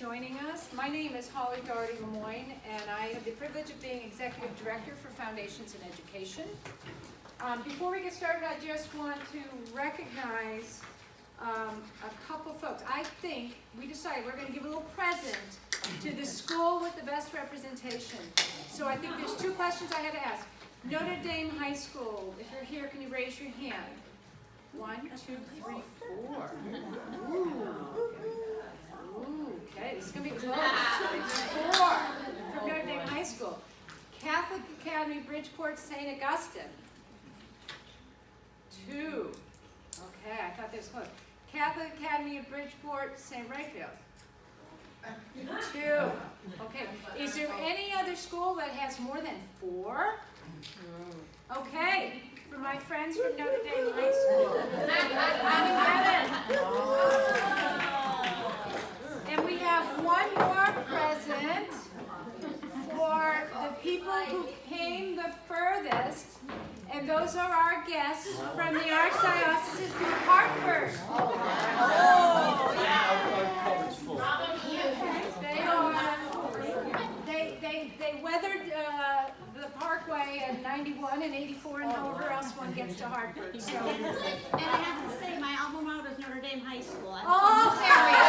joining us. My name is Holly Doherty Lemoyne, and I have the privilege of being Executive Director for Foundations in Education. Before we get started, I just want to recognize a couple folks. I think we decided we're going to give a little present to the school with the best representation. So I think there's two questions I had to ask. Notre Dame High School, if you're here, can you raise your hand? 1, 2, 3, 4. Ooh, okay, this is going to be close. 4 from Notre Dame High School. Catholic Academy, Bridgeport, St. Augustine. 2. Okay, I thought this was close. Catholic Academy of Bridgeport, St. Raphael. 2. Okay, is there any other school that has more than 4? Okay, for my friends from Notre Dame High School. And we have one more present for the people who came the furthest, and those are our guests from the Archdiocese of Hartford. They weathered the Parkway in 91 and 84 and however else one gets to Hartford. So. And I have to say, my alma mater is Notre Dame High School. Oh, there we go.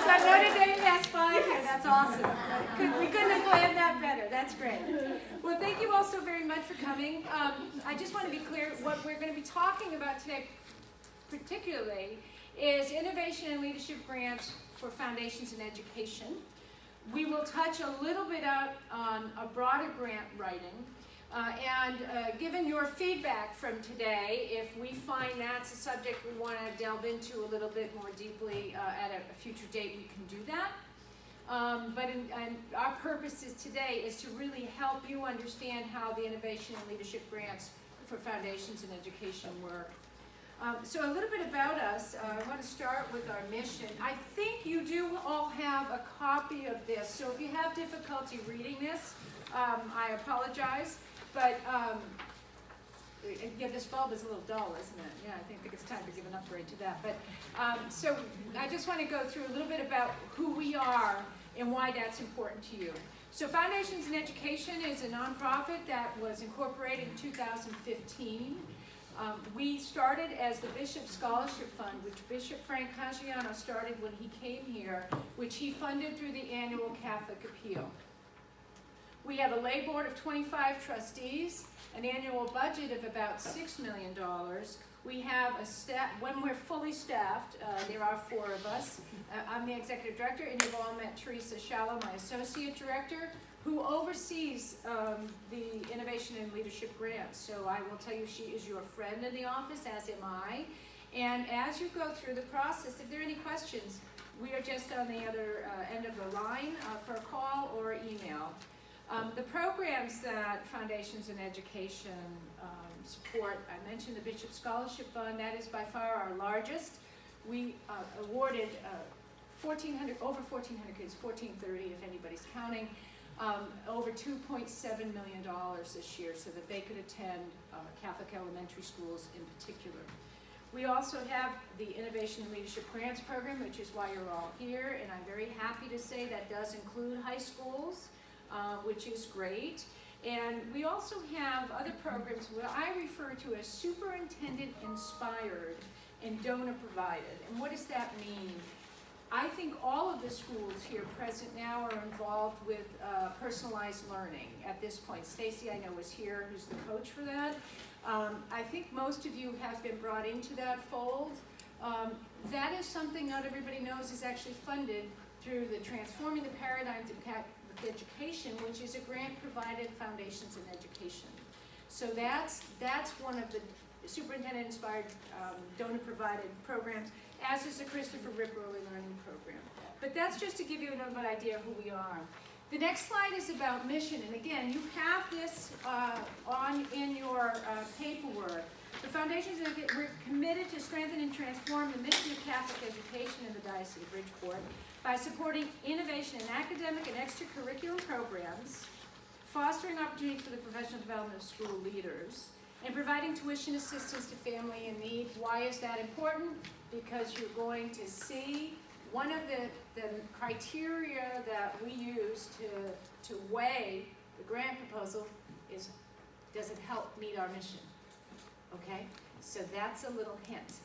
So Notre Dame has 5 here. That's awesome. We couldn't have planned that better. That's great. Well, thank you all so very much for coming. I just want to be clear, what we're going to be talking about today particularly is innovation and leadership grants for foundations in education. We will touch a little bit on a broader grant writing. Given your feedback from today, if we find that's a subject we want to delve into a little bit more deeply at a future date, we can do that. Our purpose today is to really help you understand how the innovation and leadership grants for foundations in education work. So a little bit about us. I want to start with our mission. I think you do all have a copy of this, so if you have difficulty reading this, I apologize. But yeah, this bulb is a little dull, isn't it? Yeah, I think it's time to give an upgrade to that. But so I just want to go through a little bit about who we are and why that's important to you. So Foundations in Education is a nonprofit that was incorporated in 2015. We started as the Bishop Scholarship Fund, which Bishop Frank Caggiano started when he came here, which he funded through the annual Catholic Appeal. We have a lay board of 25 trustees, an annual budget of about $6 million. We have a staff, when we're fully staffed, there are 4 of us. I'm the executive director, and you've all met Teresa Shallow, my associate director, who oversees the innovation and leadership grants. So I will tell you, she is your friend in the office, as am I. And as you go through the process, if there are any questions, we are just on the other end of the line for a call or email. The programs that Foundations in Education support, I mentioned the Bishop Scholarship Fund. That is by far our largest. We awarded over 1,400 kids, 1,430 if anybody's counting, over $2.7 million this year so that they could attend Catholic elementary schools in particular. We also have the Innovation and Leadership Grants Program, which is why you're all here, and I'm very happy to say that does include high schools, which is great. And we also have other programs what I refer to as superintendent inspired and donor provided. And what does that mean? I think all of the schools here present now are involved with personalized learning at this point. Stacy, I know, is here, who's the coach for that. I think most of you have been brought into that fold. That is something not everybody knows is actually funded through the Transforming the Paradigms of Catholic Education, which is a grant-provided Foundations in Education. So that's one of the superintendent-inspired, donor-provided programs, as is the Christopher Rip Early Learning Program. But that's just to give you another idea of who we are. The next slide is about mission, and again, you have this in your paperwork. The Foundations, we're committed to strengthen and transform the mission of Catholic education in the Diocese of Bridgeport by supporting innovation in academic and extracurricular programs, fostering opportunities for the professional development of school leaders, and providing tuition assistance to family in need. Why is that important? Because you're going to see one of the criteria that we use to weigh the grant proposal is, does it help meet our mission? Okay, so that's a little hint.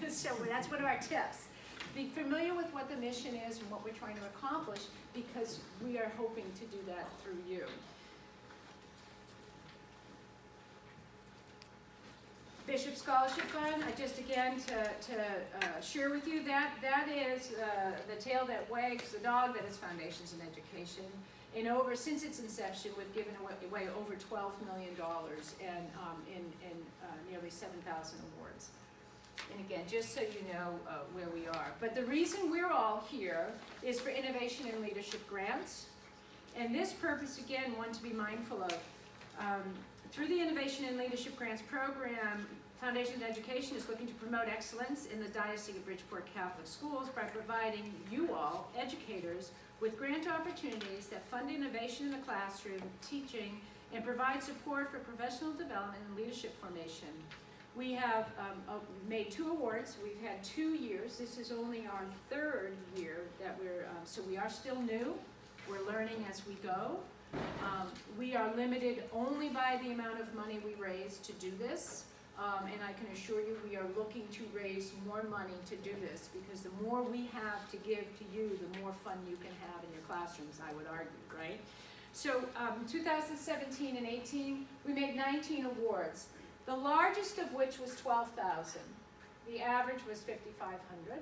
So that's one of our tips. Be familiar with what the mission is and what we're trying to accomplish, because we are hoping to do that through you. Bishop Scholarship Fund, just again to share with you that is the tail that wags the dog that is Foundations in Education. And since its inception, we've given away over $12 million and in nearly 7,000 awards. And again, just so you know where we are. But the reason we're all here is for innovation and leadership grants. And this purpose, again, one to be mindful of. Through the Innovation and Leadership Grants Program, Foundations in Education is looking to promote excellence in the Diocese of Bridgeport Catholic Schools by providing you all, educators, with grant opportunities that fund innovation in the classroom, teaching, and provide support for professional development and leadership formation. We have made 2 awards. We've had 2 years. This is only our 3rd year that so we are still new. We're learning as we go. We are limited only by the amount of money we raise to do this. And I can assure you we are looking to raise more money to do this, because the more we have to give to you, the more fun you can have in your classrooms, I would argue, right? So 2017 and 18, we made 19 awards, the largest of which was $12,000. The average was $5,500.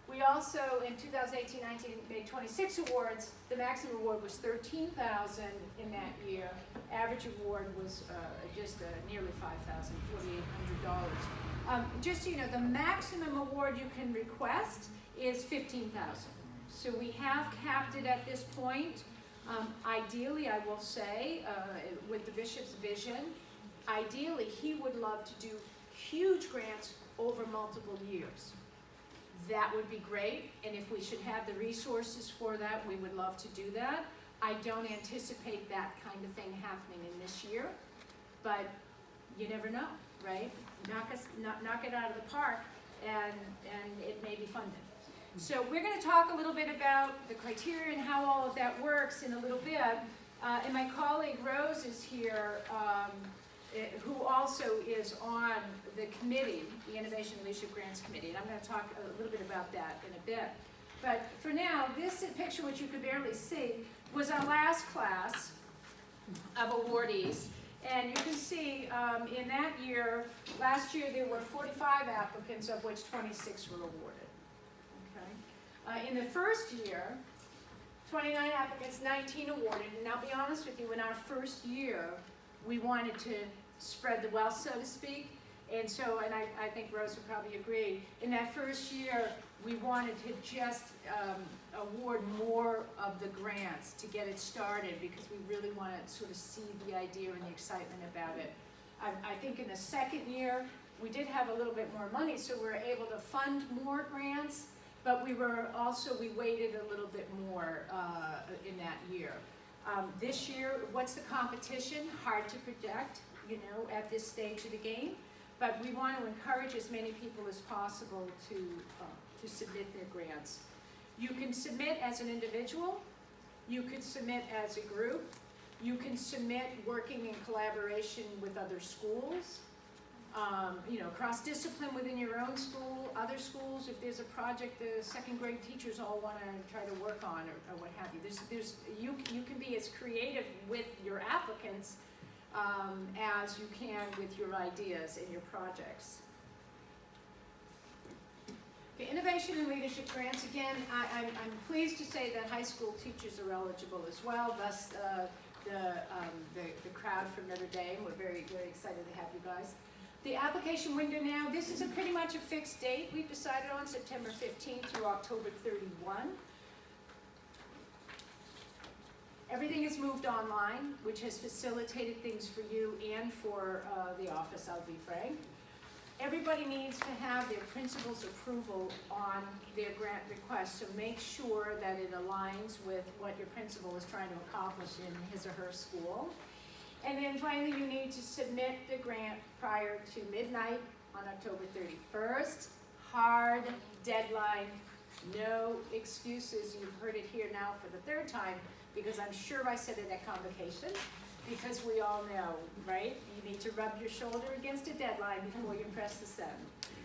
We also, in 2018-19, made 26 awards. The maximum award was $13,000 in that year. Average award was just nearly $5,000, $4,800. Just so you know, the maximum award you can request is $15,000. So we have capped it at this point. Ideally, I will say, with the bishop's vision, ideally he would love to do huge grants over multiple years. That would be great, and if we should have the resources for that, we would love to do that. I don't anticipate that kind of thing happening in this year, but you never know, right? Knock it out of the park, and it may be funded. So we're going to talk a little bit about the criteria and how all of that works in a little bit. And my colleague Rose is here, who also is on the committee, the Innovation and Leadership Grants Committee, and I'm going to talk a little bit about that in a bit. But for now, this picture, which you could barely see, was our last class of awardees. And you can see in that year, last year there were 45 applicants, of which 26 were awarded. Okay? In the first year, 29 applicants, 19 awarded. And I'll be honest with you, in our first year, we wanted to spread the wealth, so to speak. And so, and I think Rose would probably agree, in that first year, we wanted to just award more of the grants to get it started, because we really want to sort of see the idea and the excitement about it. I think in the second year, we did have a little bit more money, so we were able to fund more grants, but we waited a little bit more in that year. This year, what's the competition? Hard to predict, you know, at this stage of the game. But we want to encourage as many people as possible to submit their grants. You can submit as an individual. You could submit as a group. You can submit working in collaboration with other schools. You know, cross-discipline within your own school, other schools, if there's a project the second grade teachers all want to try to work on, or what have you. You can be as creative with your applicants as you can with your ideas and your projects. Okay, innovation and leadership grants, again, I'm pleased to say that high school teachers are eligible as well, thus the crowd from Notre Dame. We're very, very excited to have you guys. The application window now, this is pretty much a fixed date. We've decided on September 15th through October 31. Everything is moved online, which has facilitated things for you and for the office, I'll be frank. Everybody needs to have their principal's approval on their grant request, so make sure that it aligns with what your principal is trying to accomplish in his or her school. And then finally, you need to submit the grant prior to midnight on October 31st. Hard deadline, no excuses. You've heard it here now for the third time, because I'm sure I said it at convocation, because we all know, right? You need to rub your shoulder against a deadline before you press the send.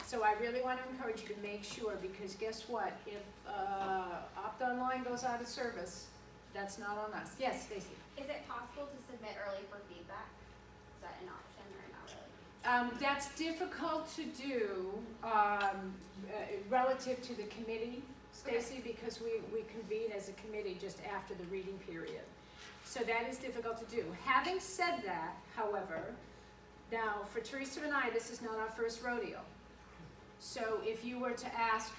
So I really want to encourage you to make sure, because guess what? If Opt Online goes out of service, that's not on us. Yes, Stacy? Is it possible to submit early for feedback? Is that an option or not really? That's difficult to do relative to the committee, Stacy, because we convene as a committee just after the reading period. So that is difficult to do. Having said that, however, now for Teresa and I, this is not our first rodeo. So if you were to ask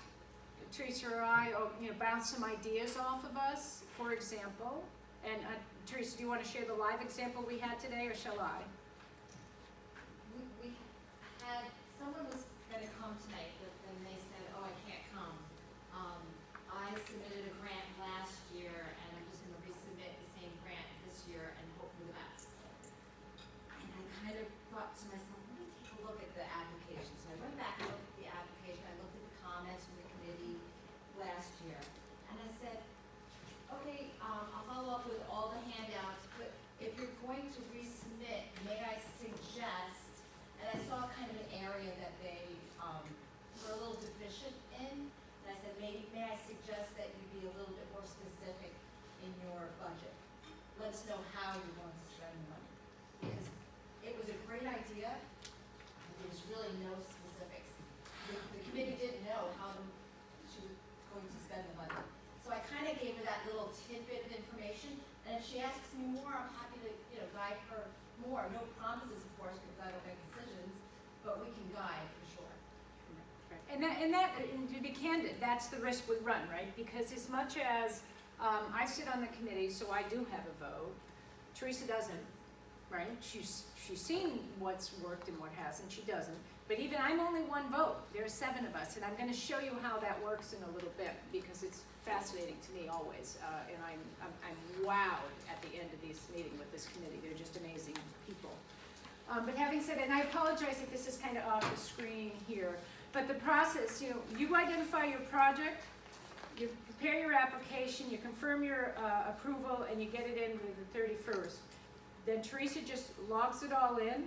Teresa or I, or bounce some ideas off of us, for example, and Teresa, do you want to share the live example we had today, or shall I? We had, someone was gonna come tonight, but then they said, oh, I can't come. I submitted a grant last year, and I'm just gonna resubmit the same grant this year and hope for the best. And I kind of thought to myself, let me take a look at the application. So I went back and looked at the application, I looked at the comments from the committee last year, and I said, okay, I'll follow up with all the handouts, but if you're going to resubmit, may I suggest, and I saw kind of an area that they were a little deficient in, and I said, may I suggest that you be a little bit more specific in your budget? Let us know how you're going to spend the money. Because it was a great idea, but there was really no specifics. The committee didn't know how she was going to spend the money. So I kind of gave her that little tidbit of information, and if she asks me more, I'm happy to, guide her more. No promises, of course, because I don't make decisions, but we can guide for sure. And to be candid, that's the risk we run, right? Because as much as I sit on the committee, so I do have a vote, Teresa doesn't, right? She's seen what's worked and what hasn't. She doesn't. But even I'm only one vote. There are 7 of us, and I'm going to show you how that works in a little bit, because it's fascinating to me always, and I'm wowed at the end of this meeting with this committee. They're just amazing people. But having said, and I apologize if this is kind of off the screen here, but the process, you identify your project, you prepare your application, you confirm your approval, and you get it in the 31st. Then Teresa just logs it all in.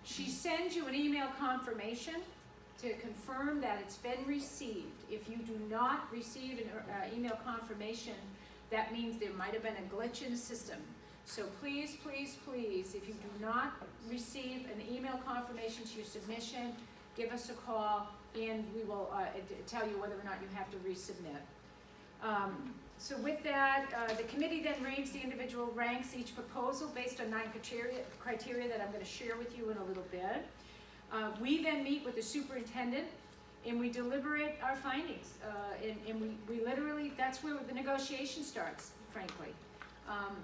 She sends you an email confirmation to confirm that it's been received. If you do not receive an email confirmation, that means there might have been a glitch in the system. So please, please, please, if you do not receive an email confirmation to your submission, give us a call, and we will tell you whether or not you have to resubmit. So with that, the committee then ranks the individual ranks each proposal based on 9 criteria that I'm going to share with you in a little bit. We then meet with the superintendent, and we deliberate our findings. And we literally, that's where the negotiation starts, frankly,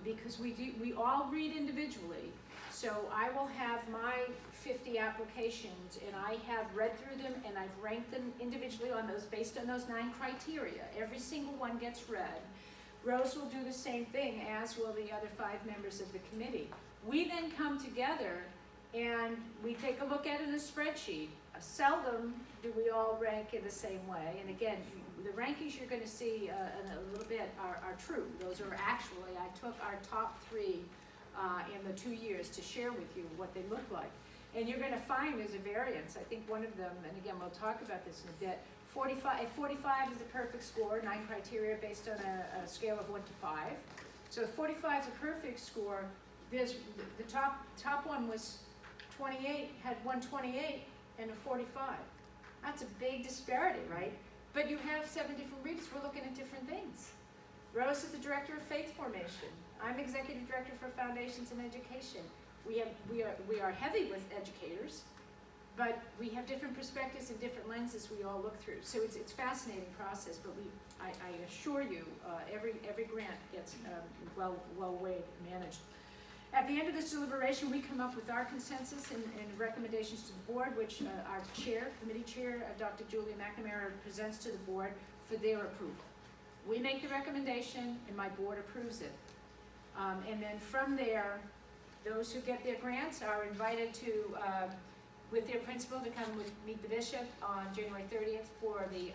because we all read individually. So I will have my 50 applications, and I have read through them, and I've ranked them individually on those, based on those 9 criteria. Every single one gets read. Rose will do the same thing, as will the other 5 members of the committee. We then come together and we take a look at it in a spreadsheet. Seldom do we all rank in the same way. And again, the rankings you're going to see in a little bit are true. Those are actually, I took our top 3 in the 2 years to share with you what they look like. And you're going to find there's a variance. I think one of them, and again, we'll talk about this in a bit, 45 is a perfect score, 9 criteria based on a scale of 1 to 5. So if 45 is a perfect score, there's the top one was 28, had 128 and a 45. That's a big disparity, right? But you have 7 different readers. We're looking at different things. Rose is the director of faith formation. I'm executive director for foundations and education. We are heavy with educators, but we have different perspectives and different lenses we all look through. So it's a fascinating process, but I assure you, every grant gets well weighed and managed. At the end of this deliberation, we come up with our consensus and recommendations to the board, which our committee chair, Dr. Julia McNamara, presents to the board for their approval. We make the recommendation, and my board approves it. And then from there, those who get their grants are invited to, with their principal, to come meet the bishop on January 30th for the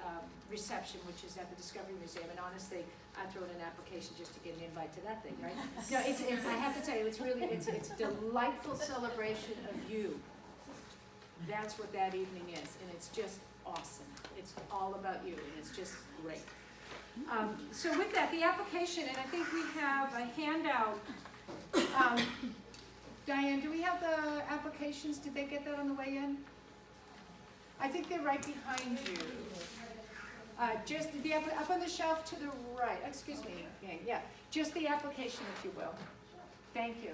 reception, which is at the Discovery Museum. And honestly, I threw in an application just to get an invite to that thing, right? No, I have to tell you, it's a delightful celebration of you. That's what that evening is, and it's just awesome. It's all about you, and it's just great. So with that, the application, and I think we have a handout. Diane, do we have the applications? Did they get that on the way in? I think they're right behind you. Just up on the shelf to the right. Excuse me. Yeah, just the application, if you will. Thank you.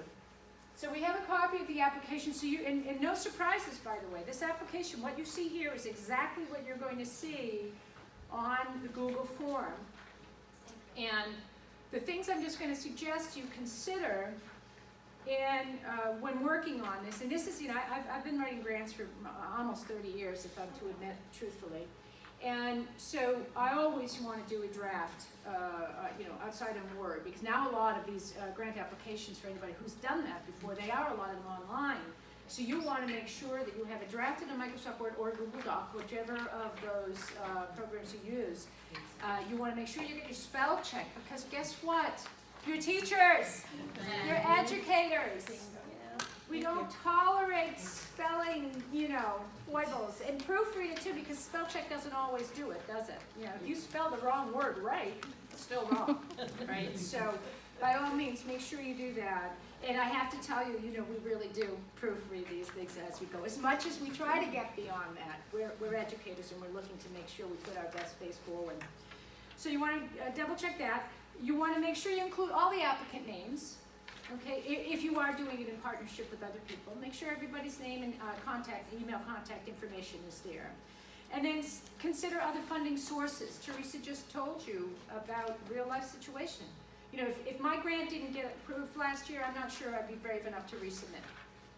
So we have a copy of the application. So you, and no surprises, by the way. This application, what you see here is exactly what you're going to see on the Google form. And the things I'm just going to suggest you consider when working on this, and this is, I've been writing grants for almost 30 years, if I'm to admit truthfully. And so I always want to do a draft, outside of Word, because now a lot of these grant applications, for anybody who's done that before, they are a lot of them online. So you want to make sure that you have it drafted in Microsoft Word or Google Doc, whichever of those programs you use. You want to make sure you get your spell check, because guess what? You're teachers, you're educators. We don't tolerate spelling, foibles. And proofread it too, because spell check doesn't always do it, does it? If you spell the wrong word right, it's still wrong, right? So by all means, make sure you do that. And I have to tell you, we really do proofread these things as we go. As much as we try to get beyond that, we're educators and we're looking to make sure we put our best face forward. So you want to double check that. You want to make sure you include all the applicant names. Okay, if you are doing it in partnership with other people, make sure everybody's name and email contact information is there. And then consider other funding sources. Teresa just told you about real life situation. If my grant didn't get approved last year, I'm not sure I'd be brave enough to resubmit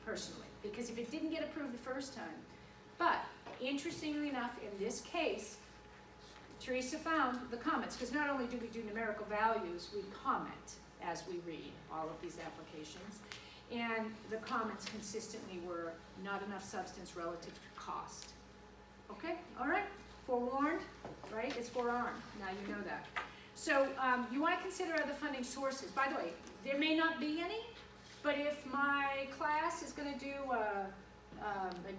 personally, because if it didn't get approved the first time. But interestingly enough, in this case, Teresa found the comments, because not only do we do numerical values, we comment as we read all of these applications. And the comments consistently were not enough substance relative to cost. Okay, all right, forewarned, right? It's forearmed, now you know that. So you want to consider other funding sources. By the way, there may not be any, but if my class is going to do a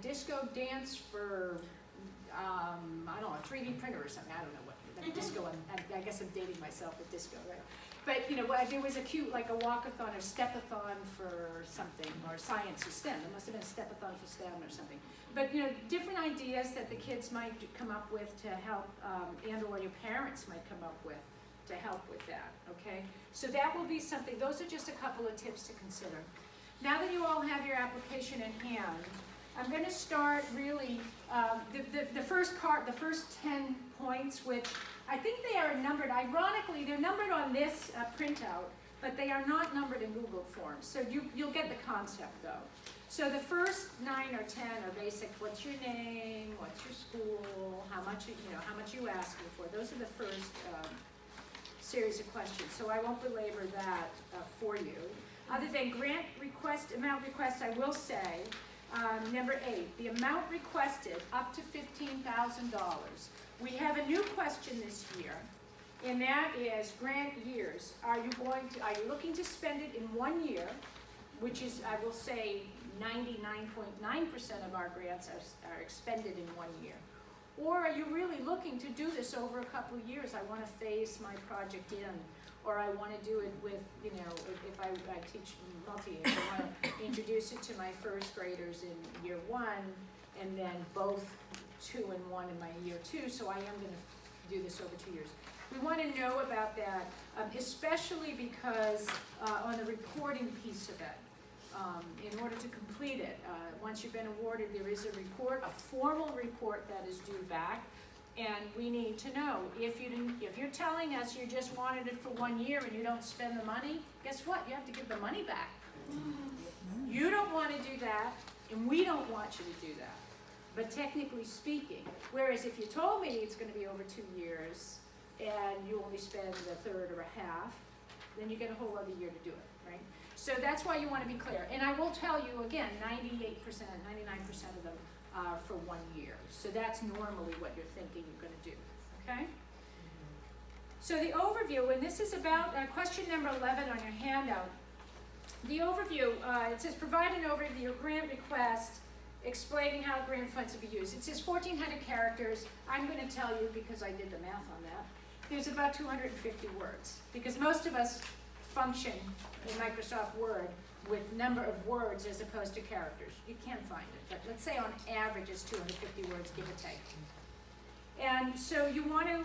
disco dance for, I don't know, a 3D printer or something, I don't know what, like disco, I guess I'm dating myself with disco, right? But there was a cute, like a walkathon or stepathon for something, or science or STEM. There must have been a stepathon for STEM or something. But different ideas that the kids might come up with to help, and or your parents might come up with to help with that, okay? So that will be something, those are just a couple of tips to consider. Now that you all have your application in hand, I'm going to start really, the first part, the first 10 points, which I think they are numbered, ironically, they're numbered on this printout, but they are not numbered in Google Forms. So you'll get the concept though. So the first 9 or 10 are basic, what's your name, what's your school, how much you asking for. Those are the first series of questions. So I won't belabor that for you. Other than grant request, amount request, I will say, number 8, the amount requested up to $15,000. We have a new question this year, and that is grant years. Are you looking to spend it in 1 year, which is, I will say, 99.9% of our grants are expended in 1 year? Or are you really looking to do this over a couple of years? I want to phase my project in, or I want to do it with, if I teach multi-year, I want to introduce it to my first graders in year 1, and then both 2 and 1 in my year 2, so I am going to do this over 2 years. We want to know about that, especially because on the reporting piece of it, in order to complete it, once you've been awarded, there is a report, a formal report that is due back, and we need to know if you're telling us you just wanted it for 1 year and you don't spend the money, guess what? You have to give the money back. You don't want to do that, and we don't want you to do that. But technically speaking, whereas if you told me it's going to be over 2 years and you only spend a third or a half, then you get a whole other year to do it, right? So that's why you want to be clear. And I will tell you again, 98%, 99% of them are for 1 year. So that's normally what you're thinking you're going to do, okay? So the overview, and this is about question number 11 on your handout. The overview, it says provide an overview of grant request explaining how grant funds will be used. It says 1,400 characters. I'm going to tell you, because I did the math on that, there's about 250 words, because most of us function in Microsoft Word with number of words as opposed to characters. You can find it, but let's say on average it's 250 words, give or take. And so you want to,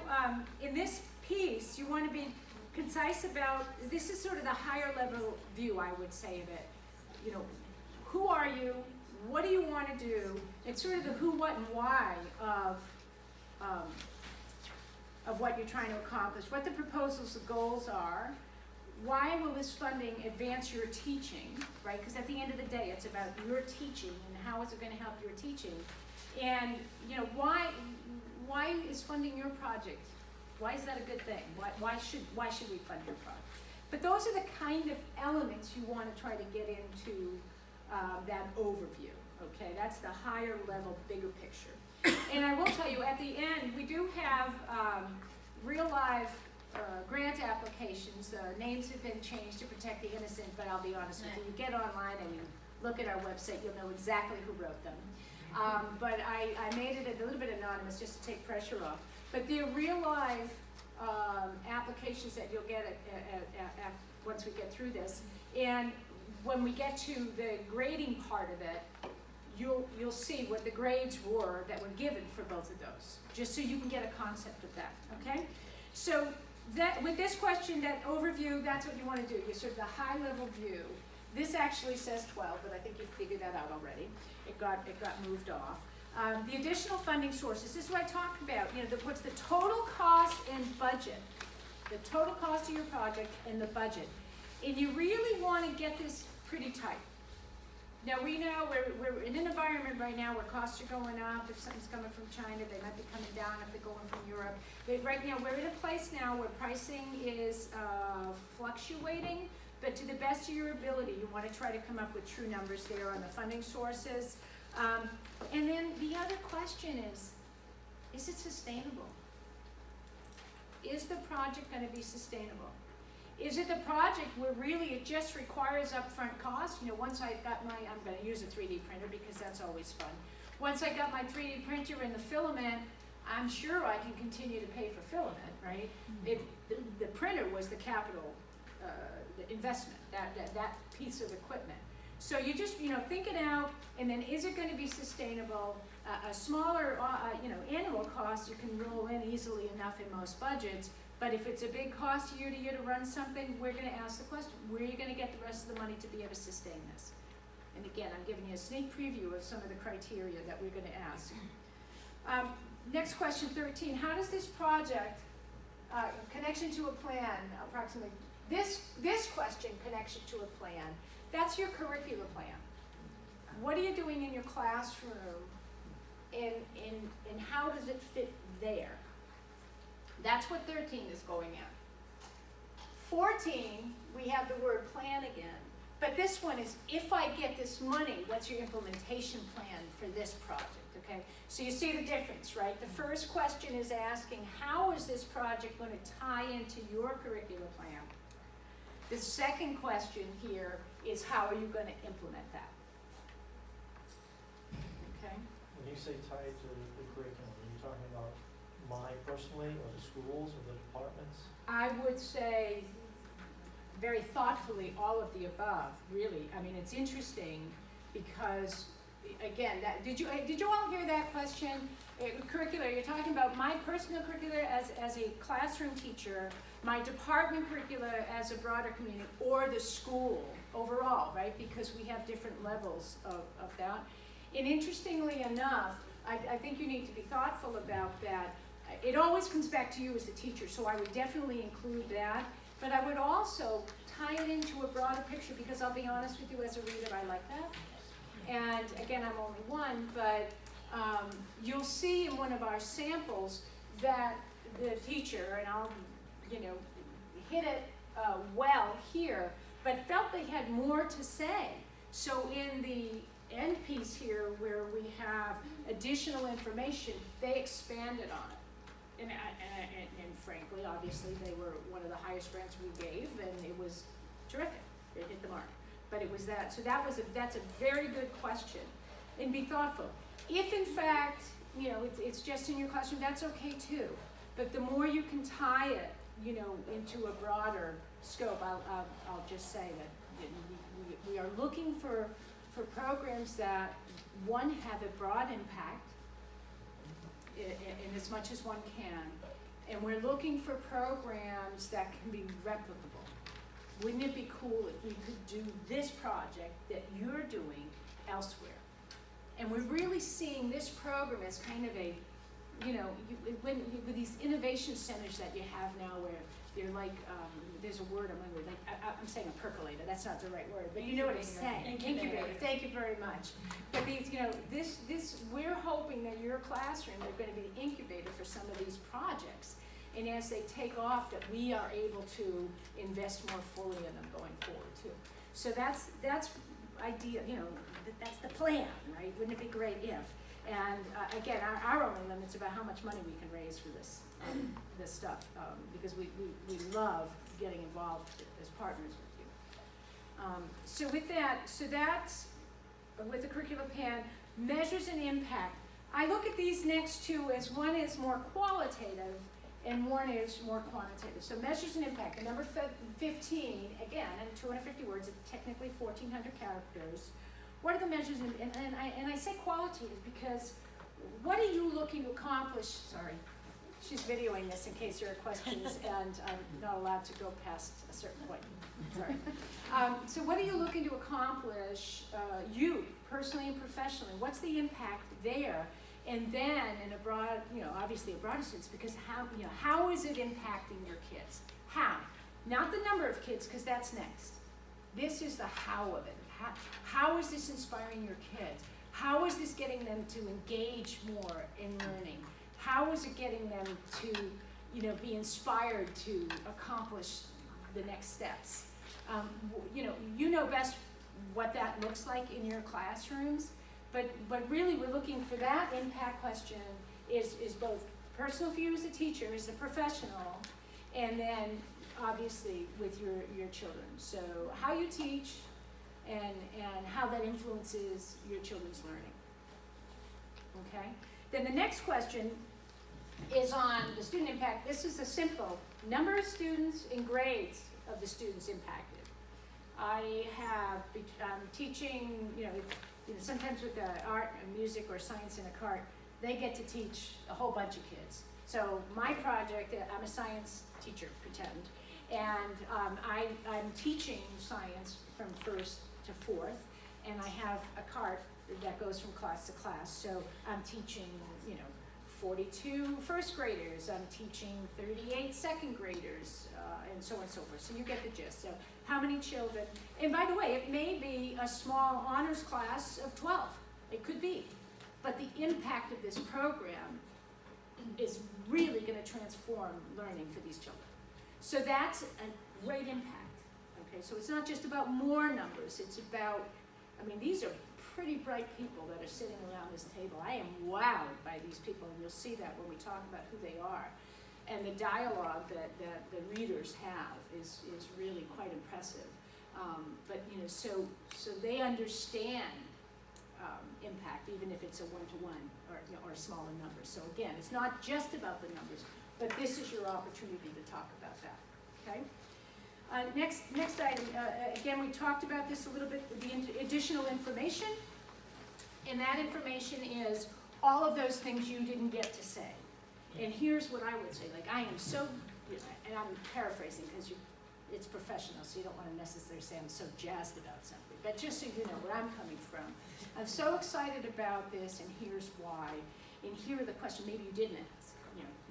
in this piece, you want to be concise about, this is sort of the higher level view, I would say, of it. You know, who are you? What do you want to do? It's sort of the who, what, and why of what you're trying to accomplish, what the proposals, the goals are. Why will this funding advance your teaching, right? Because at the end of the day, it's about your teaching and how is it going to help your teaching. And, you know, why is funding your project? Why is that a good thing? Why should we fund your project? But those are the kind of elements you want to try to get into that overview, okay? That's the higher level, bigger picture. And I will tell you, at the end, we do have real live grant applications. Names have been changed to protect the innocent, but I'll be honest with you, you get online and you look at our website, you'll know exactly who wrote them. But I made it a little bit anonymous just to take pressure off. But they're real live applications that you'll get once we get through this. And when we get to the grading part of it, you'll see what the grades were that were given for both of those, just so you can get a concept of that, okay? So that with this question, that overview, that's what you want to do. You sort of the high level view. This actually says 12, but I think you figured that out already. It got moved off. The additional funding sources, this is what I talked about. You know, what's the total cost and budget? The total cost of your project and the budget. And you really want to get this pretty tight. Now we know we're in an environment right now where costs are going up. If something's coming from China, they might be coming down if they're going from Europe. But right now we're in a place now where pricing is fluctuating, but to the best of your ability, you want to try to come up with true numbers there on the funding sources. And then the other question is it sustainable? Is the project going to be sustainable? Is it the project where really it just requires upfront cost? You know, once I've got I'm going to use a 3D printer because that's always fun. Once I got my 3D printer and the filament, I'm sure I can continue to pay for filament, right? The printer was the capital the investment, that piece of equipment. So you just, you know, think it out, and then is it going to be sustainable? A smaller, annual cost you can roll in easily enough in most budgets. But if it's a big cost year to year to run something, we're going to ask the question, where are you going to get the rest of the money to be able to sustain this? And again, I'm giving you a sneak preview of some of the criteria that we're going to ask. Next question, 13. How does this project, connection to a plan, approximately, this question, connection to a plan, that's your curricular plan. What are you doing in your classroom, and how does it fit there? That's what 13 is going at. 14, we have the word plan again. But this one is, if I get this money, what's your implementation plan for this project, okay? So you see the difference, right? The first question is asking, how is this project going to tie into your curricular plan? The second question here is, how are you going to implement that? Okay? When you say tied to the curriculum, are you talking about mine personally, or the schools, or the departments? I would say very thoughtfully all of the above, really. I mean, it's interesting because, again, did you all hear that question? Curricular, you're talking about my personal curricular as a classroom teacher, my department curricular as a broader community, or the school overall, right? Because we have different levels of that. And interestingly enough, I think you need to be thoughtful about that. It always comes back to you as a teacher, so I would definitely include that. But I would also tie it into a broader picture, because I'll be honest with you, as a reader, I like that. And again, I'm only one, but you'll see in one of our samples that the teacher, and I'll, hit it well here, but felt they had more to say. So in the end piece here, where we have additional information, they expanded on it. And frankly, obviously, they were one of the highest grants we gave, and it was terrific. It hit the mark. But it was that. So that's a very good question. And be thoughtful. If in fact, you know, it's just in your classroom, that's okay too. But the more you can tie it, you know, into a broader scope, I'll just say that we are looking for programs that, one, have a broad impact in as much as one can, and we're looking for programs that can be replicable. Wouldn't it be cool if we could do this project that you're doing elsewhere? And we're really seeing this program as kind of a, you know, with these innovation centers that you have now, where they're like, there's a word I'm saying a percolator, that's not the right word, but you know what I'm saying. Incubator. Thank you very much. But these, you know, this, we're hoping that your classroom are going to be the incubator for some of these projects. And as they take off, that we are able to invest more fully in them going forward too. So that's ideal, you know, that's the plan, right? Wouldn't it be great if? And again, our only limit's about how much money we can raise for this this stuff, because we love getting involved as partners with you. So with that, that's with the curriculum plan, measures and impact. I look at these next two as one is more qualitative and one is more quantitative. So measures and impact. And number 15, again, in 250 words, it's technically 1,400 characters. What are the measures? And I say qualitative because what are you looking to accomplish? Sorry, she's videoing this in case there are questions, and I'm not allowed to go past a certain point. Sorry. So what are you looking to accomplish, you personally and professionally? What's the impact there? And then in a broad, you know, obviously a broader sense, because how is it impacting your kids? How? Not the number of kids, because that's next. This is the how of it. How is this inspiring your kids? How is this getting them to engage more in learning? How is it getting them to, you know, be inspired to accomplish the next steps? You know best what that looks like in your classrooms, but really we're looking for that impact question is both personal for you as a teacher, as a professional, and then obviously with your children. So how you teach, and how that influences your children's learning. Okay? Then the next question is on the student impact. This is a simple number of students and grades of the students impacted. I have teaching, sometimes with the art and music or science in a cart, they get to teach a whole bunch of kids. So my project, I'm a science teacher, pretend, and I'm teaching science from first to fourth, and I have a cart that goes from class to class. So I'm teaching, 42 first graders, I'm teaching 38 second graders, and so on and so forth. So you get the gist. So how many children? And by the way, it may be a small honors class of 12. It could be. But the impact of this program is really going to transform learning for these children. So that's a great impact. Okay, so it's not just about more numbers, it's about, these are pretty bright people that are sitting around this table. I am wowed by these people, and you'll see that when we talk about who they are. And the dialogue that the readers have is really quite impressive. So they understand impact, even if it's a one-to-one or a smaller number. So again, it's not just about the numbers, but this is your opportunity to talk about that, okay? Next item, again, we talked about this a little bit, the additional information, and that information is all of those things you didn't get to say. And here's what I would say, I am so, and I'm paraphrasing because it's professional, so you don't want to necessarily say I'm so jazzed about something, but just so you know where I'm coming from. I'm so excited about this, and here's why. And here are the questions maybe you didn't ask.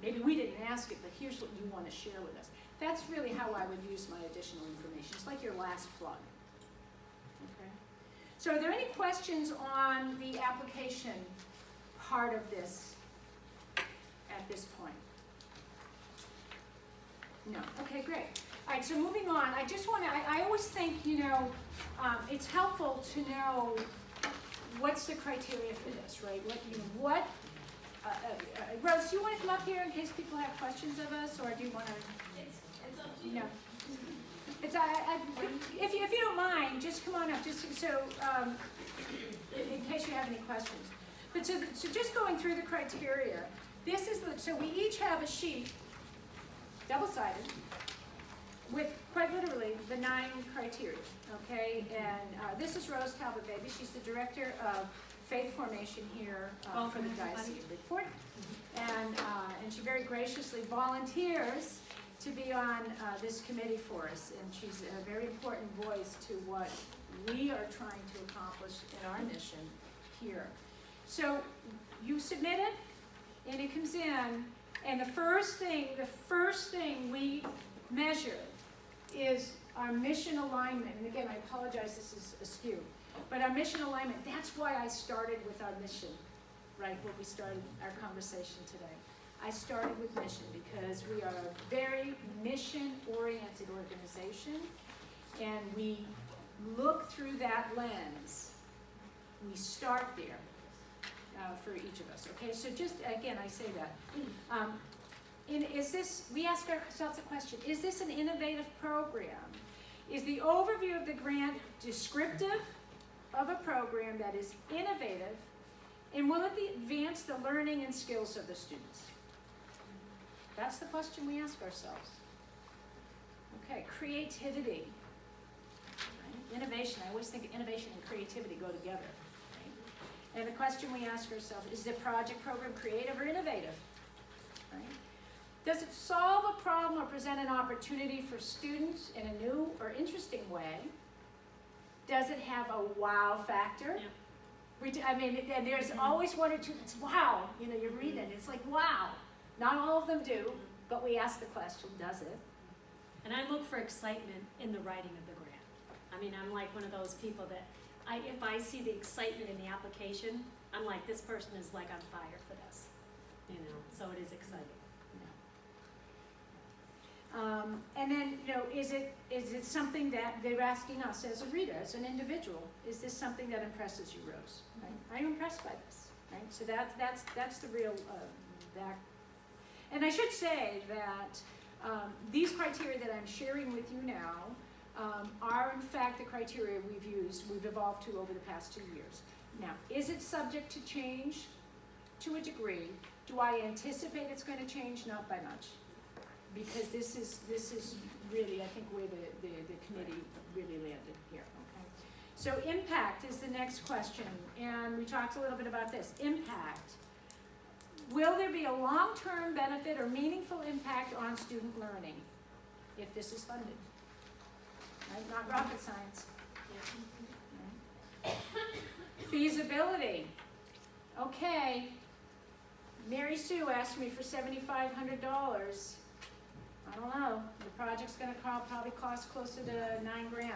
Maybe we didn't ask it, but here's what you want to share with us. That's really how I would use my additional information. It's like your last plug. Okay. So are there any questions on the application part of this at this point? No. Okay, great. All right, so moving on, I just want to, I always think, you know, it's helpful to know what's the criteria for this, right? What, you know, what, Rose, do you want to come up here in case people have questions of us, or do you want to? It's up to you. No. It's, if you don't mind, just come on up, just so, in case you have any questions. But so just going through the criteria, this is the, so we each have a sheet, double-sided, with quite literally the 9 criteria, okay? And this is Rose Talbot Baby. She's the director of faith formation here for the Diocese of Bridgeport, and she very graciously volunteers to be on this committee for us, and she's a very important voice to what we are trying to accomplish in our mission here. So you submit it, and it comes in, and the first thing we measure is our mission alignment. And again, I apologize, this is askew, but our mission alignment, that's why I started with our mission, right, when we started our conversation today. I started with mission because we are a very mission-oriented organization, and we look through that lens. We start there for each of us, okay? So just, again, I say that. We ask ourselves a question, is this an innovative program? Is the overview of the grant descriptive of a program that is innovative, and will it advance the learning and skills of the students? That's the question we ask ourselves. Okay, creativity. Right? Innovation, I always think innovation and creativity go together. Right? And the question we ask ourselves, is the project program creative or innovative? Right? Does it solve a problem or present an opportunity for students in a new or interesting way? Does it have a wow factor? Yeah. I mean, and there's always one or two that's wow. You know, you read it, it's like wow. Not all of them do, but we ask the question, does it? And I look for excitement in the writing of the grant. I mean, I'm like one of those people that, if I see the excitement in the application, I'm like, this person is like on fire for this, you know, so it is exciting. And then, you know, is it something that they're asking us as a reader, as an individual? Is this something that impresses you, Rose? Right? I'm impressed by this, right? So that's the real back. And I should say that these criteria that I'm sharing with you now are in fact the criteria we've evolved to over the past 2 years. Now, is it subject to change? To a degree. Do I anticipate it's going to change? Not by much. Because this is really, I think, where the committee really landed here, okay? So impact is the next question, and we talked a little bit about this. Impact. Will there be a long-term benefit or meaningful impact on student learning if this is funded? Right? Not rocket science. Right? Feasibility. Okay, Mary Sue asked me for $7,500. I don't know, the project's gonna probably cost closer to $9,000.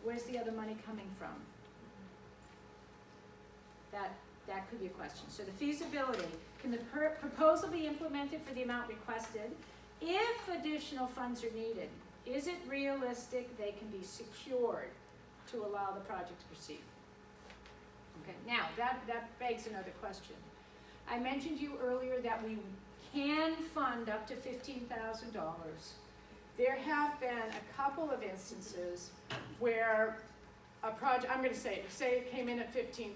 Where's the other money coming from? That could be a question. So the feasibility, can the proposal be implemented for the amount requested? If additional funds are needed, is it realistic they can be secured to allow the project to proceed? Okay, now that begs another question. I mentioned to you earlier that we can fund up to $15,000. There have been a couple of instances where a project, I'm going to say it came in at $15,000,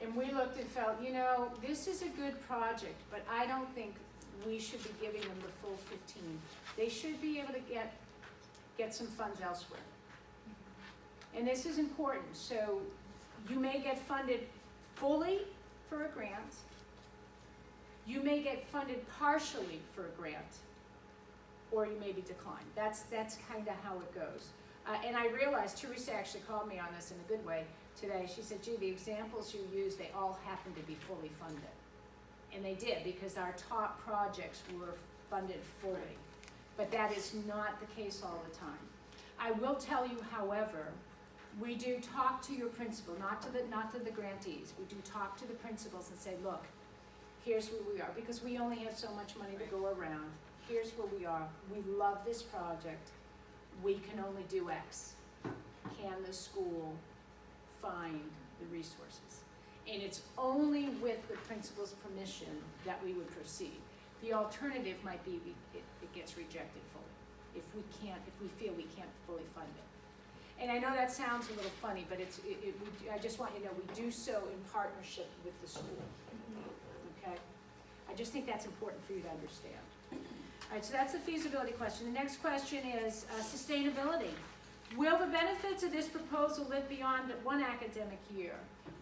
and we looked and felt, you know, this is a good project, but I don't think we should be giving them the full 15. They should be able to get some funds elsewhere. And this is important. So you may get funded fully for a grant. You may get funded partially for a grant, or you may be declined. That's kind of how it goes. And I realized Teresa actually called me on this in a good way today. She said, gee, the examples you used, they all happen to be fully funded. And they did, because our top projects were funded fully. But that is not the case all the time. I will tell you, however, we do talk to your principal, not to the grantees. We do talk to the principals and say, look, here's where we are, because we only have so much money to go around. here's where we are, we love this project, we can only do X. Can the school find the resources? And it's only with the principal's permission that we would proceed. The alternative might be it gets rejected fully, if we feel we can't fully fund it. And I know that sounds a little funny, but I just want you to know we do so in partnership with the school, okay? I just think that's important for you to understand. All right, so that's the feasibility question. The next question is sustainability. Will the benefits of this proposal live beyond one academic year?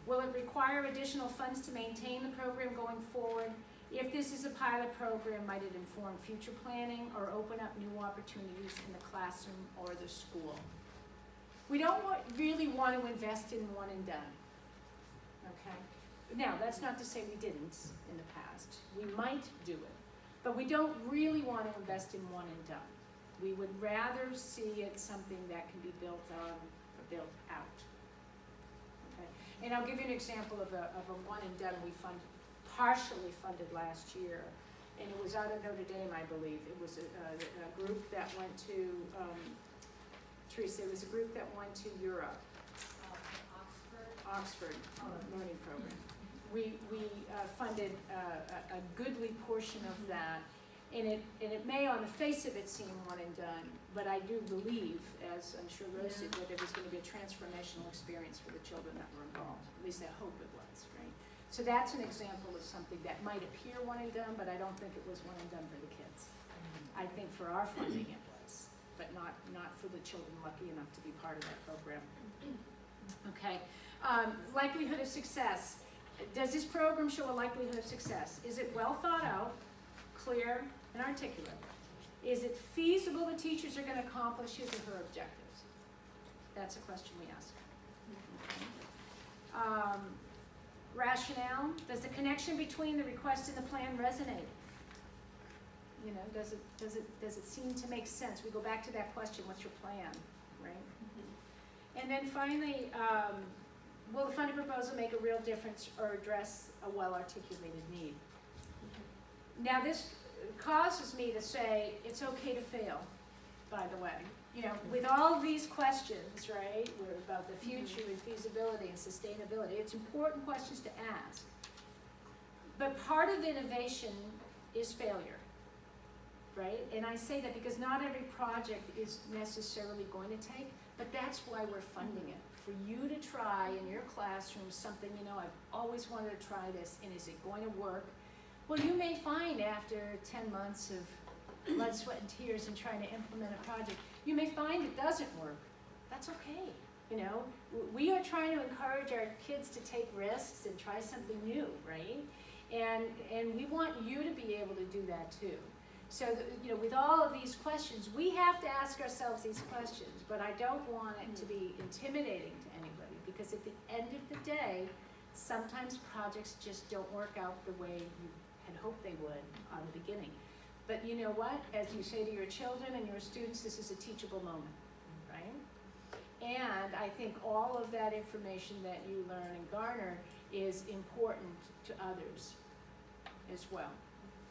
Will it require additional funds to maintain the program going forward? If this is a pilot program, might it inform future planning or open up new opportunities in the classroom or the school? We don't really want to invest in one and done, okay? Now, that's not to say we didn't in the past. We might do it, but we don't really want to invest in one and done. We would rather see it something that can be built on or built out, okay? And I'll give you an example of a one and done we partially funded last year, and it was out of Notre Dame, I believe. It was a group that went to, Teresa, it was a group that went to Europe. Oxford learning program. We funded a goodly portion of that, and it may on the face of it seem one and done, but I do believe, as I'm sure Rose did, that it was going to be a transformational experience for the children that were involved. At least I hope it was, right? So that's an example of something that might appear one and done, but I don't think it was one and done for the kids. I think for our funding it was, but not for the children lucky enough to be part of that program. Okay, likelihood of success. Does this program show a likelihood of success? Is it well thought out, clear, and articulate? Is it feasible the teachers are going to accomplish his or her objectives? That's a question we ask. Rationale. Does the connection between the request and the plan resonate? You know, does it seem to make sense? We go back to that question, what's your plan, right? Mm-hmm. And then finally, will the funding proposal make a real difference or address a well-articulated need? Mm-hmm. Now this causes me to say it's okay to fail, by the way. You know, with all these questions, right, we're about the future and feasibility and sustainability, it's important questions to ask. But part of innovation is failure, right? And I say that because not every project is necessarily going to take, but that's why we're funding it. For you to try in your classroom something, you know, I've always wanted to try this, and is it going to work? Well, you may find after 10 months of blood, sweat, and tears and trying to implement a project, you may find it doesn't work. That's okay. You know, we are trying to encourage our kids to take risks and try something new, right? And we want you to be able to do that too. So, you know, with all of these questions, we have to ask ourselves these questions, but I don't want it to be intimidating to anybody, because at the end of the day, sometimes projects just don't work out the way you had hoped they would on the beginning. But you know what? As you say to your children and your students, this is a teachable moment, right? And I think all of that information that you learn and garner is important to others as well.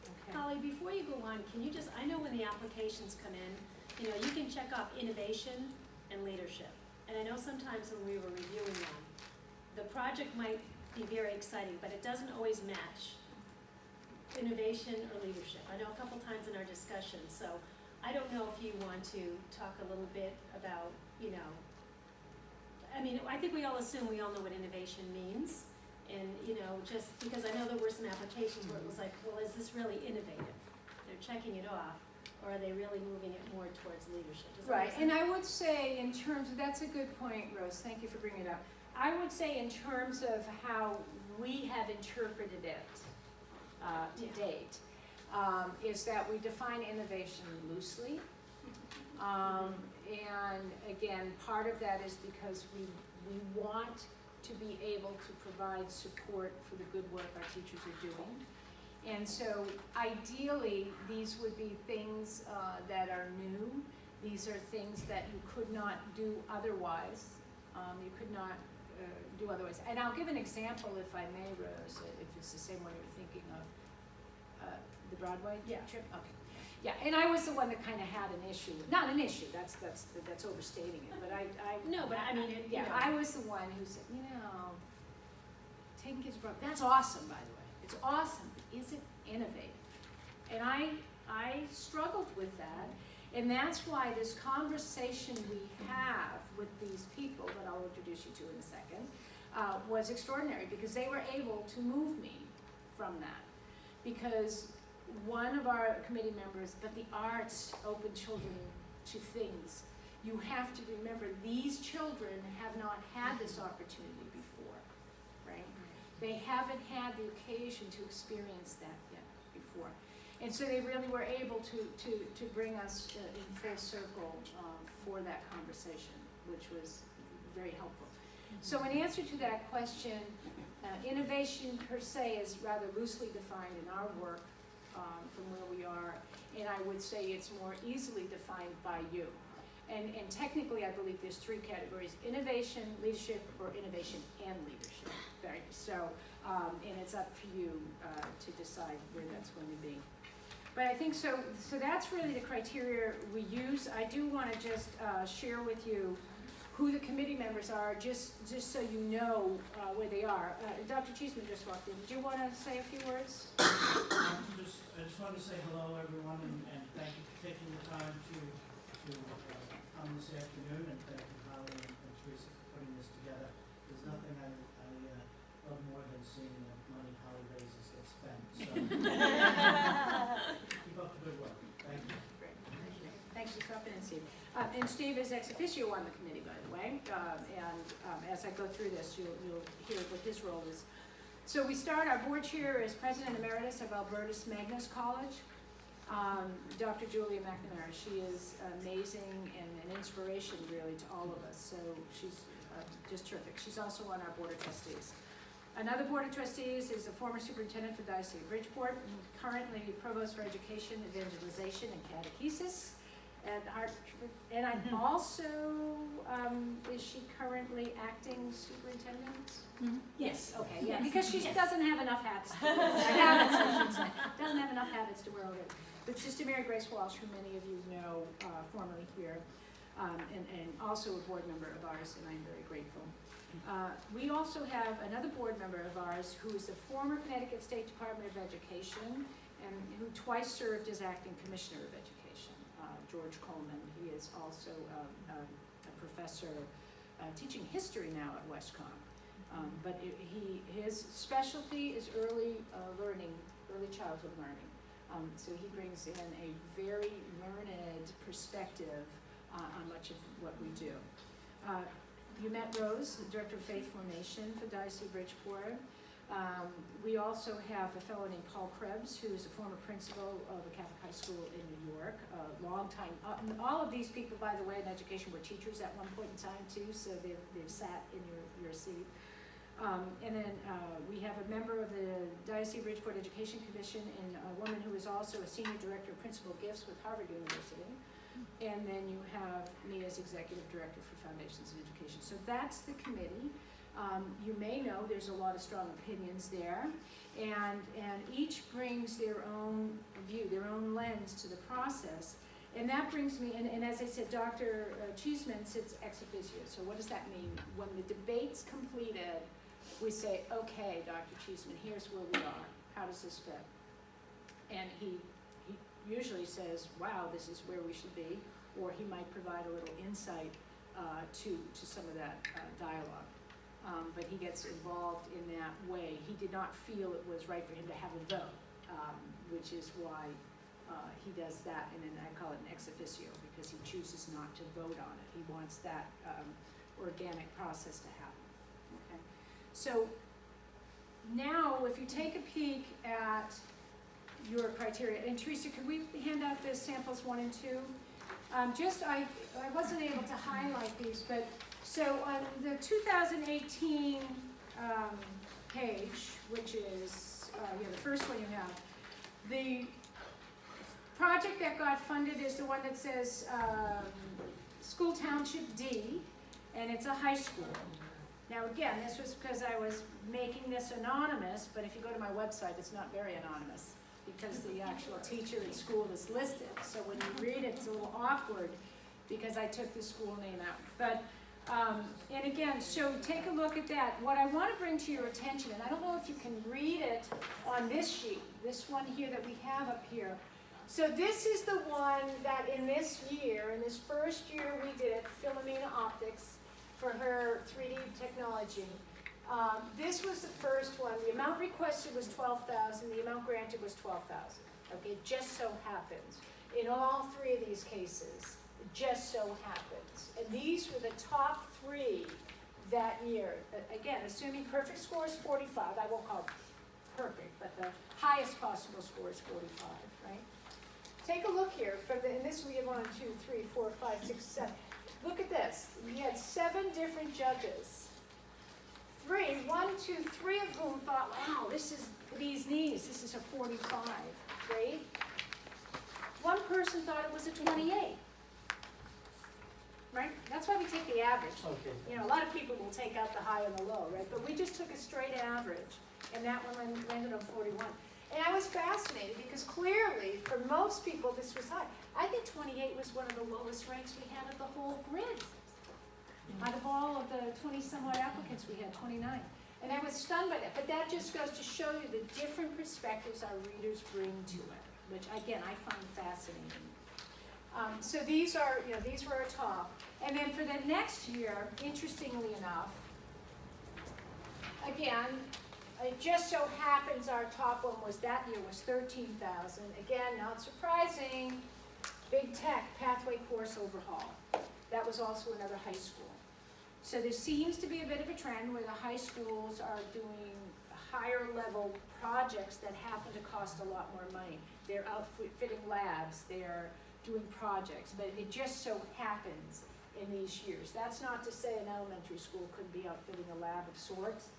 Okay. Holly, before you go on, can you just, I know when the applications come in, you know, you can check off innovation and leadership. And I know sometimes when we were reviewing them, the project might be very exciting, but it doesn't always match innovation or leadership. I know a couple times in our discussion, so I don't know if you want to talk a little bit about, you know, I mean, I think we all assume we all know what innovation means. And, you know, just because I know there were some applications where it was like, well, is this really innovative? They're checking it off, or are they really moving it more towards leadership? Right, and I would say in terms of, that's a good point, Rose, thank you for bringing it up. I would say in terms of how we have interpreted it to date, is that we define innovation loosely. And again, part of that is because we want to be able to provide support for the good work our teachers are doing. And so ideally, these would be things that are new. These are things that you could not do otherwise. You could not do otherwise. And I'll give an example, if I may, Rose, if it's the same one you're thinking of. The Broadway trip? Okay. Yeah, and I was the one that kind of had an issue, not an issue, that's overstating it, but I. No, but I mean, it, you Yeah, know. I was the one who said, taking kids abroad, that's awesome, by the way. It's awesome, but is it innovative? And I struggled with that, and that's why this conversation we have with these people that I'll introduce you to in a second was extraordinary, because they were able to move me from that. Because one of our committee members, but the arts open children to things. You have to remember, these children have not had this opportunity before, right? They haven't had the occasion to experience that yet before. And so they really were able to bring us in full circle for that conversation, which was very helpful. So in answer to that question, innovation per se is rather loosely defined in our work from where we are, and I would say it's more easily defined by you. And technically, I believe there's three categories: innovation, leadership, or innovation and leadership. Right? So, and it's up for you to decide where that's going to be. But I think so that's really the criteria we use. I do want to just share with you who the committee members are, just so you know where they are. Dr. Cheeseman just walked in. Did you want to say a few words? I just wanted to say hello, everyone, and thank you for taking the time to come this afternoon, and thank you, Holly and Teresa, for putting this together. There's nothing I love more than seeing the money Holly raises get spent. So keep up the good work. Thank you. Great. Thanks for stopping in, Steve. And Steve is ex officio on the committee, by the way. As I go through this, you'll hear what his role is. So we start, our board chair is President Emeritus of Albertus Magnus College, Dr. Julia McNamara. She is amazing and an inspiration, really, to all of us. So she's just terrific. She's also on our board of trustees. Another board of trustees is the former superintendent for Diocese of Bridgeport, and currently provost for education, evangelization, and catechesis. And I'm also, is she currently acting superintendent? Mm-hmm. Yes, okay, yeah, because she doesn't have enough hats to wear. Habits, I should say. Doesn't have enough habits to wear over it. But Sister Mary Grace Walsh, who many of you know formerly here, and also a board member of ours, and I'm very grateful. We also have another board member of ours who is the former Connecticut State Department of Education and who twice served as acting commissioner of education. George Coleman. He is also a professor teaching history now at Westcom. But his specialty is early learning, early childhood learning. So he brings in a very learned perspective on much of what we do. You met Rose, the Director of Faith Formation for Diocese of Bridgeport. We also have a fellow named Paul Krebs, who is a former principal of a Catholic high school in New York, a long time. All of these people, by the way, in education were teachers at one point in time too, so they've sat in your seat. And then we have a member of the Diocese of Bridgeport Education Commission, and a woman who is also a senior director of principal gifts with Harvard University. And then you have me as executive director for Foundations in Education. So that's the committee. You may know there's a lot of strong opinions there, and each brings their own view, their own lens to the process. And that brings me, and as I said, Dr. Cheeseman sits ex officio. So what does that mean? When the debate's completed, we say, okay, Dr. Cheeseman, here's where we are. How does this fit? And he usually says, wow, this is where we should be, or he might provide a little insight to some of that dialogue. But he gets involved in that way. He did not feel it was right for him to have a vote, which is why he does that, and then I call it an ex officio, because he chooses not to vote on it. He wants that organic process to happen. Okay. So now, if you take a peek at your criteria, and Teresa, could we hand out the samples 1 and 2? I wasn't able to highlight these, but so on the 2018 page, which is the first one you have, the project that got funded is the one that says School Township D, and it's a high school. Now again, this was because I was making this anonymous, but if you go to my website, it's not very anonymous. because the actual teacher at school is listed. So when you read it, it's a little awkward because I took the school name out. But, and again, so take a look at that. What I want to bring to your attention, and I don't know if you can read it on this sheet, this one here that we have up here. So this is the one that in this year, in this first year we did it, Philomena Optics, for her 3D technology. This was the first one. The amount requested was $12,000. The amount granted was $12,000. Okay, it just so happens. In all three of these cases, it just so happens. And these were the top 3 that year. Again, assuming perfect score is 45. I won't call it perfect, but the highest possible score is 45, right? Take a look here. From the, and this we had 1, 2, 3, 4, 5, 6, 7. Look at this. We had 7 different judges. 1, 2, 3 of whom thought, wow, this is these knees. This is a 45, right? One person thought it was a 28, right? That's why we take the average. Okay. You know, a lot of people will take out the high and the low, right? But we just took a straight average, and that one landed on 41. And I was fascinated because clearly, for most people, this was high. I think 28 was one of the lowest ranks we had of the whole grid. Out of all of the 20-some-odd applicants, we had 29. And I was stunned by that. But that just goes to show you the different perspectives our readers bring to it, which, again, I find fascinating. So these are, you know, these were our top. And then for the next year, interestingly enough, again, it just so happens our top one was that year was 13,000. Again, not surprising, big tech pathway course overhaul. That was also another high school. So there seems to be a bit of a trend where the high schools are doing higher level projects that happen to cost a lot more money. They're outfitting labs, they're doing projects, but it just so happens in these years. That's not to say an elementary school couldn't be outfitting a lab of sorts,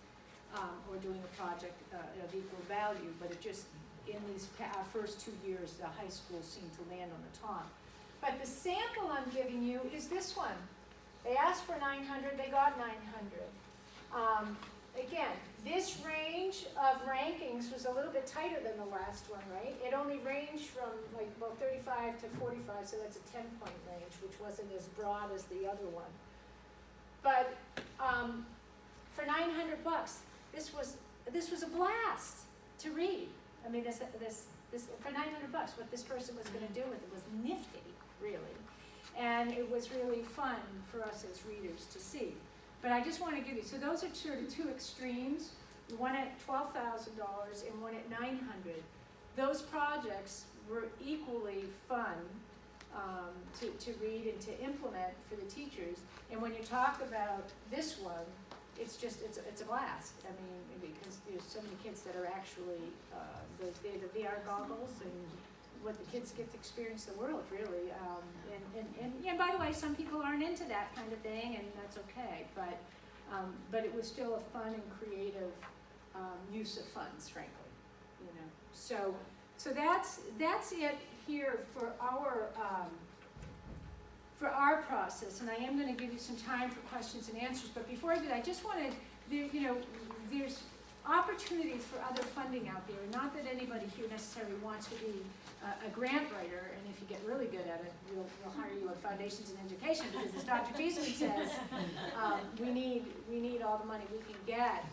or doing a project of equal value, but it just, in these first 2 years, the high schools seem to land on the top. But the sample I'm giving you is this one. They asked for 900, they got 900. Again, this range of rankings was a little bit tighter than the last one, right? It only ranged from like about 35 to 45, so that's a 10-point range, which wasn't as broad as the other one. But for $900, this was a blast to read. I mean, this for $900, what this person was going to do with it was nifty, really. And it was really fun for us as readers to see. But I just want to give you, so those are sort of 2 extremes, one at $12,000 and one at $900. Those projects were equally fun to read and to implement for the teachers. And when you talk about this one, it's a blast. I mean, because there's so many kids that are actually, the VR goggles and what the kids get to experience the world, really. And by the way, some people aren't into that kind of thing, and that's okay. But it was still a fun and creative use of funds, frankly. You know, so that's it here for our process. And I am going to give you some time for questions and answers. But before I do that, I just wanted, you know, there's opportunities for other funding out there. Not that anybody here necessarily wants to be a grant writer, and if you get really good at it, we'll hire you at Foundations in Education, because as Dr. Cheeseman says, we need all the money we can get,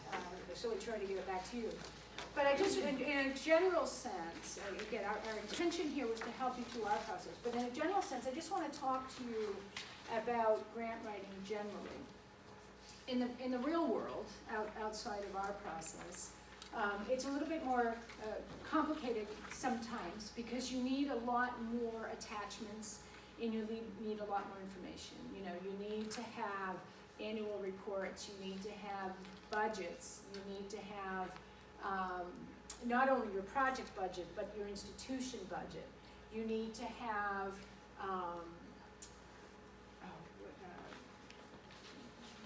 so we try to give it back to you. But I just, in a general sense, again, our intention here was to help you through our process, but in a general sense, I just want to talk to you about grant writing generally. In the real world, outside of our process, it's a little bit more complicated sometimes because you need a lot more attachments and you need a lot more information. You know, you need to have annual reports, you need to have budgets, you need to have not only your project budget, but your institution budget. You need to have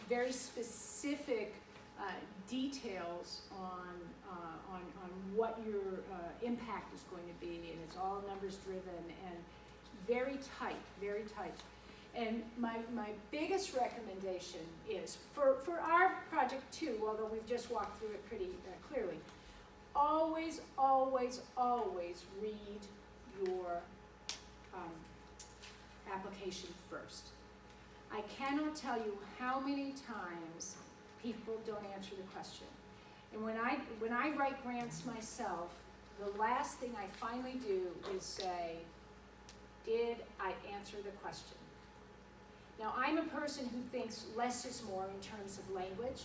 very specific details on what your impact is going to be, and it's all numbers driven and very tight, very tight. And my biggest recommendation is, for our project too, although we've just walked through it pretty clearly, always, always, always read your application first. I cannot tell you how many times people don't answer the question. And when I write grants myself, the last thing I finally do is say, did I answer the question? Now, I'm a person who thinks less is more in terms of language.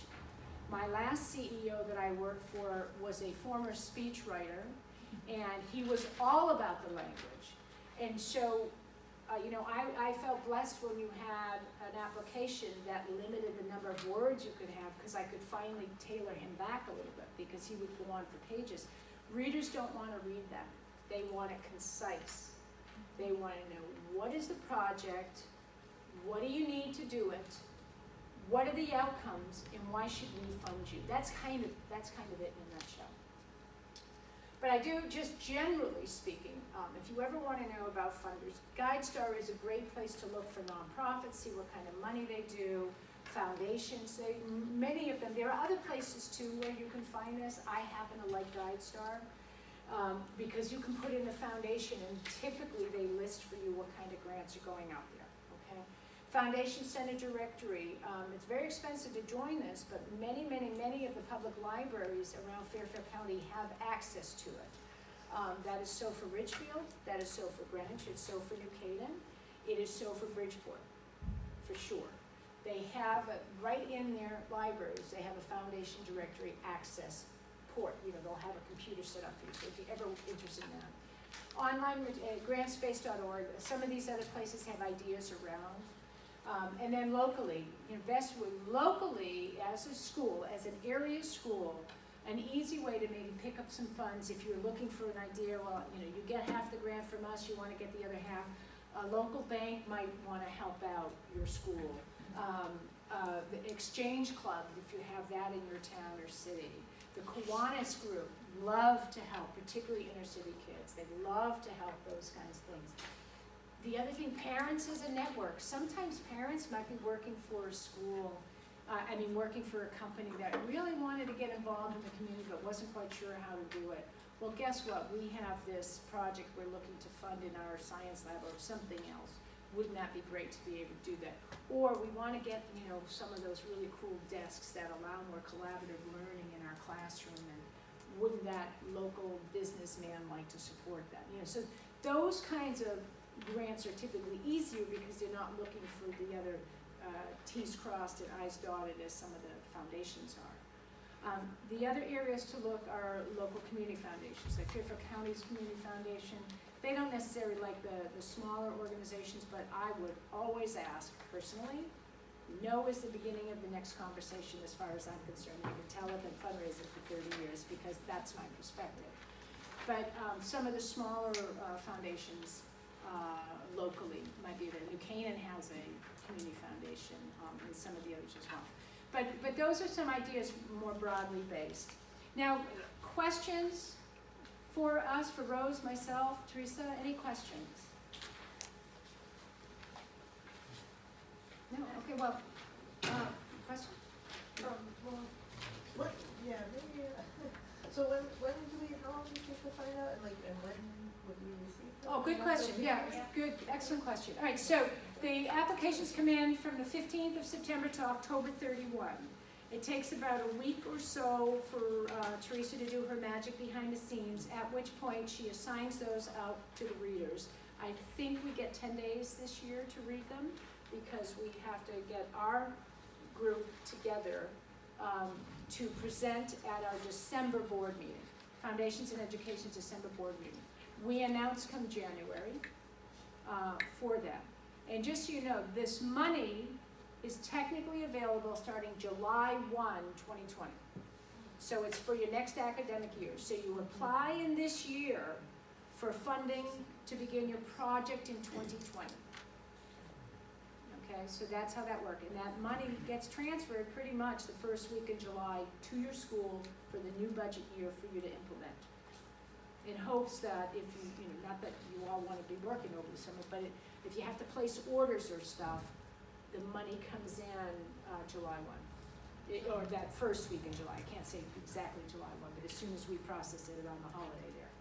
My last CEO that I worked for was a former speechwriter, and he was all about the language. And so, I felt blessed when you had an application that limited the number of words you could have, because I could finally tailor him back a little bit, because he would go on for pages. Readers don't want to read that. They want it concise. They want to know, what is the project? What do you need to do it? What are the outcomes, and why should we fund you? That's kind of it in a nutshell. But I do, just generally speaking, if you ever want to know about funders, GuideStar is a great place to look for nonprofits, see what kind of money they do, foundations, many of them. There are other places too where you can find this. I happen to like GuideStar because you can put in the foundation, and typically they list for you what kind of grants are going out there, okay? Foundation Center Directory, it's very expensive to join this, but many, many, many of the public libraries around Fairfield County have access to it. That is so for Richfield, that is so for Greenwich, it's so for New Canaan, it is so for Bridgeport, for sure. They have, right in their libraries, they have a Foundation Directory access port. They'll have a computer set up for you, so if you're ever interested in that. Online, grantspace.org, some of these other places have ideas around. And then locally, Bestwood, locally as a school, as an area school, an easy way to maybe pick up some funds if you're looking for an idea, well, you get half the grant from us, you want to get the other half. A local bank might want to help out your school. The Exchange Club, if you have that in your town or city. The Kiwanis Group love to help, particularly inner city kids. They love to help those kinds of things. The other thing, parents as a network. Sometimes parents might be working for a school, working for a company that really wanted to get involved in the community but wasn't quite sure how to do it. Well, guess what? We have this project we're looking to fund in our science lab or something else. Wouldn't that be great to be able to do that? Or we want to get, some of those really cool desks that allow more collaborative learning in our classroom, and wouldn't that local businessman like to support that? So those kinds of grants are typically easier because they're not looking for the other T's crossed and I's dotted as some of the foundations are. The other areas to look are local community foundations, like Fairfield County's Community Foundation. They don't necessarily like the smaller organizations, but I would always ask, personally, no is the beginning of the next conversation as far as I'm concerned. You can tell I've been fundraising for 30 years because that's my perspective. But some of the smaller foundations locally might be there. New Canaan has a community foundation, and some of the others as well. But those are some ideas more broadly based. Now, questions for us, for Rose, myself, Teresa, any questions? No? Okay, well, question? So when do we, how long do you take to find out, and when would we receive them? Oh, good question, yeah, good, excellent question. All right, so the applications come in from the 15th of September to October 31. It takes about a week or so for Teresa to do her magic behind the scenes, at which point she assigns those out to the readers. I think we get 10 days this year to read them because we have to get our group together to present at our December board meeting, Foundations in Education's December board meeting. We announce come January for them. And just so you know, this money is technically available starting July 1, 2020. So it's for your next academic year. So you apply in this year for funding to begin your project in 2020. Okay, so that's how that works. And that money gets transferred pretty much the first week in July to your school for the new budget year for you to implement. In hopes that if you not that you all want to be working over the summer, but if you have to place orders or stuff, the money comes in July 1. or that first week in July. I can't say exactly July 1, but as soon as we process it around the holiday there.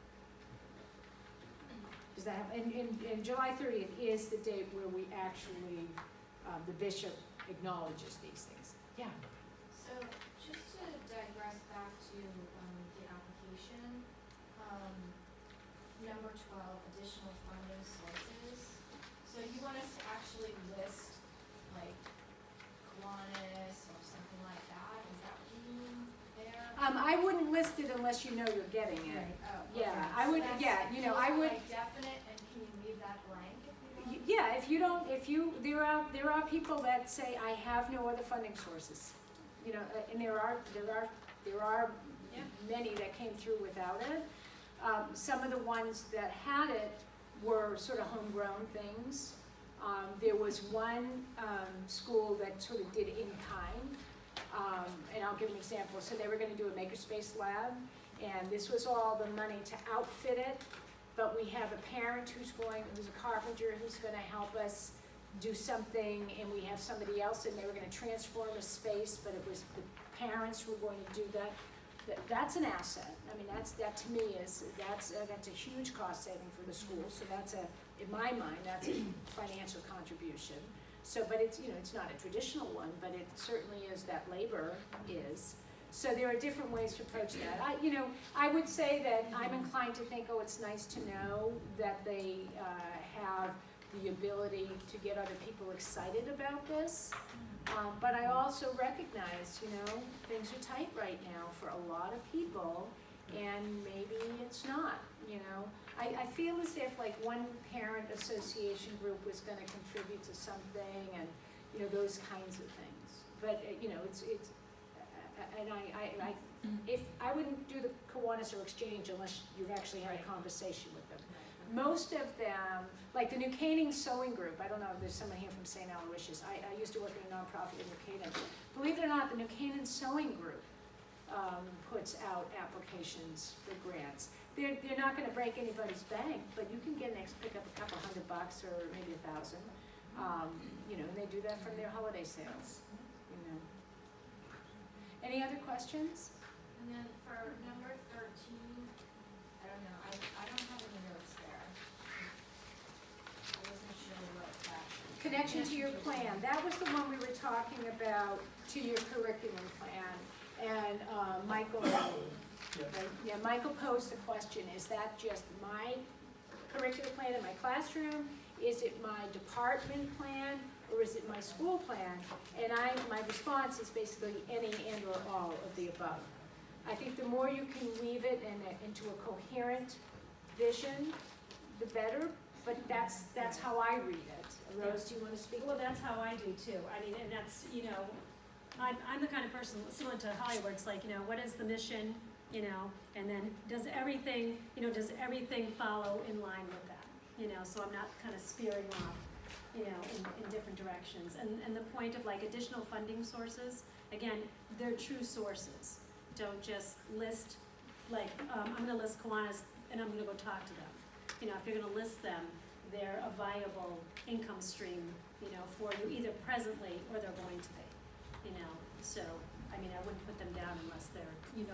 Does that happen? And July 30th is the date where we actually, the bishop acknowledges these things. Yeah. So just to digress back to the application, number 12, additional funding sources. So you want us to actually list like Kiwanis or something like that? Is that what you mean there? I wouldn't list it unless you know you're getting it. Right. Oh, Yeah, okay. I So would, that's yeah, you know, just I would, like definite, and can you leave that blank if you want? yeah, if you don't, there are people that say, I have no other funding sources. You know, and there are Yeah. many that came through without it. Some of the ones that had it were sort of homegrown things. There was one school that sort of did in kind, and I'll give an example. So they were going to do a makerspace lab, and this was all the money to outfit it. But we have a parent who's a carpenter, who's going to help us do something, and we have somebody else, and they were going to transform a space, but it was the parents who were going to do that. That's an asset. I mean, that to me that's a huge cost saving for the school. So that's in my mind, that's a financial contribution. So, but it's, it's not a traditional one, but it certainly is, that labor is. So there are different ways to approach that. I would say that I'm inclined to think, it's nice to know that they have the ability to get other people excited about this. But I also recognize, things are tight right now for a lot of people, and maybe it's not, I feel as if like one parent association group was gonna contribute to something, and, those kinds of things. But, it's, and if, I wouldn't do the Kiwanis or exchange unless you've actually had a conversation with them. Most of them, like the New Canaan Sewing Group, I don't know if there's someone here from St. Aloysius. I used to work in a nonprofit in New Canaan. Believe it or not, the New Canaan Sewing Group puts out applications for grants. They're not going to break anybody's bank, but you can pick up a couple $100 or maybe $1,000. And they do that from their holiday sales. Any other questions? And then for number 13, I don't know, I don't have any notes there. I wasn't sure what that. Connection to your plan. That was the one we were talking about, to your curriculum plan. And Michael, Michael posed the question, is that just my curriculum plan in my classroom? Is it my department plan? Or is it my school plan? And my response is basically any and or all of the above. I think the more you can weave it into a coherent vision, the better, but that's how I read it. Rose, do you want to speak? Well, that's how I do too. I mean, and that's, I'm the kind of person, similar to Hollywood, it's like, what is the mission, and then does everything follow in line with that? So I'm not kind of spearing off, in different directions. And the point of like additional funding sources, again, they're true sources. Don't just list, like, I'm gonna list Kiwanis and I'm gonna go talk to them. If you're gonna list them, they're a viable income stream, for you either presently or they're going to be, So, I mean, I wouldn't put them down unless they're,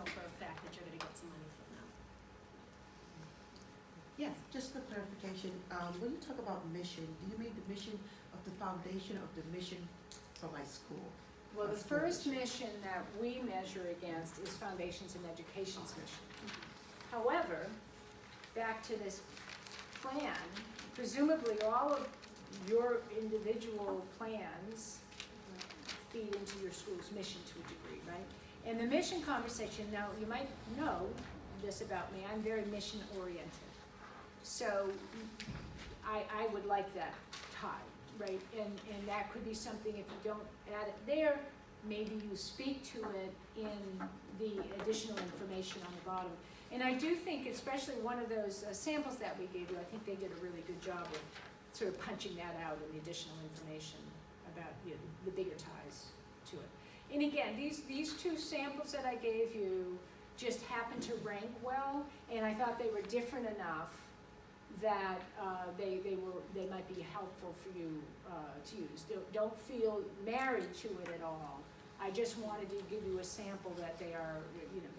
for a fact that you're gonna get some money from them. Yes. Just for clarification, when you talk about mission, do you mean the mission of the foundation of the mission for my school? Well, the first mission that we measure against is Foundations in Education's mission. However, back to this plan, presumably all of your individual plans feed into your school's mission to a degree, right? In the mission conversation, now you might know this about me, I'm very mission oriented. So I would like that tie, right? And that could be something, if you don't add it there, maybe you speak to it in the additional information on the bottom. And I do think, especially one of those samples that we gave you, I think they did a really good job of sort of punching that out in the additional information about the bigger ties to it. And again, these two samples that I gave you just happened to rank well, and I thought they were different enough that they might be helpful for you to use. Don't feel married to it at all. I just wanted to give you a sample that they are, you know,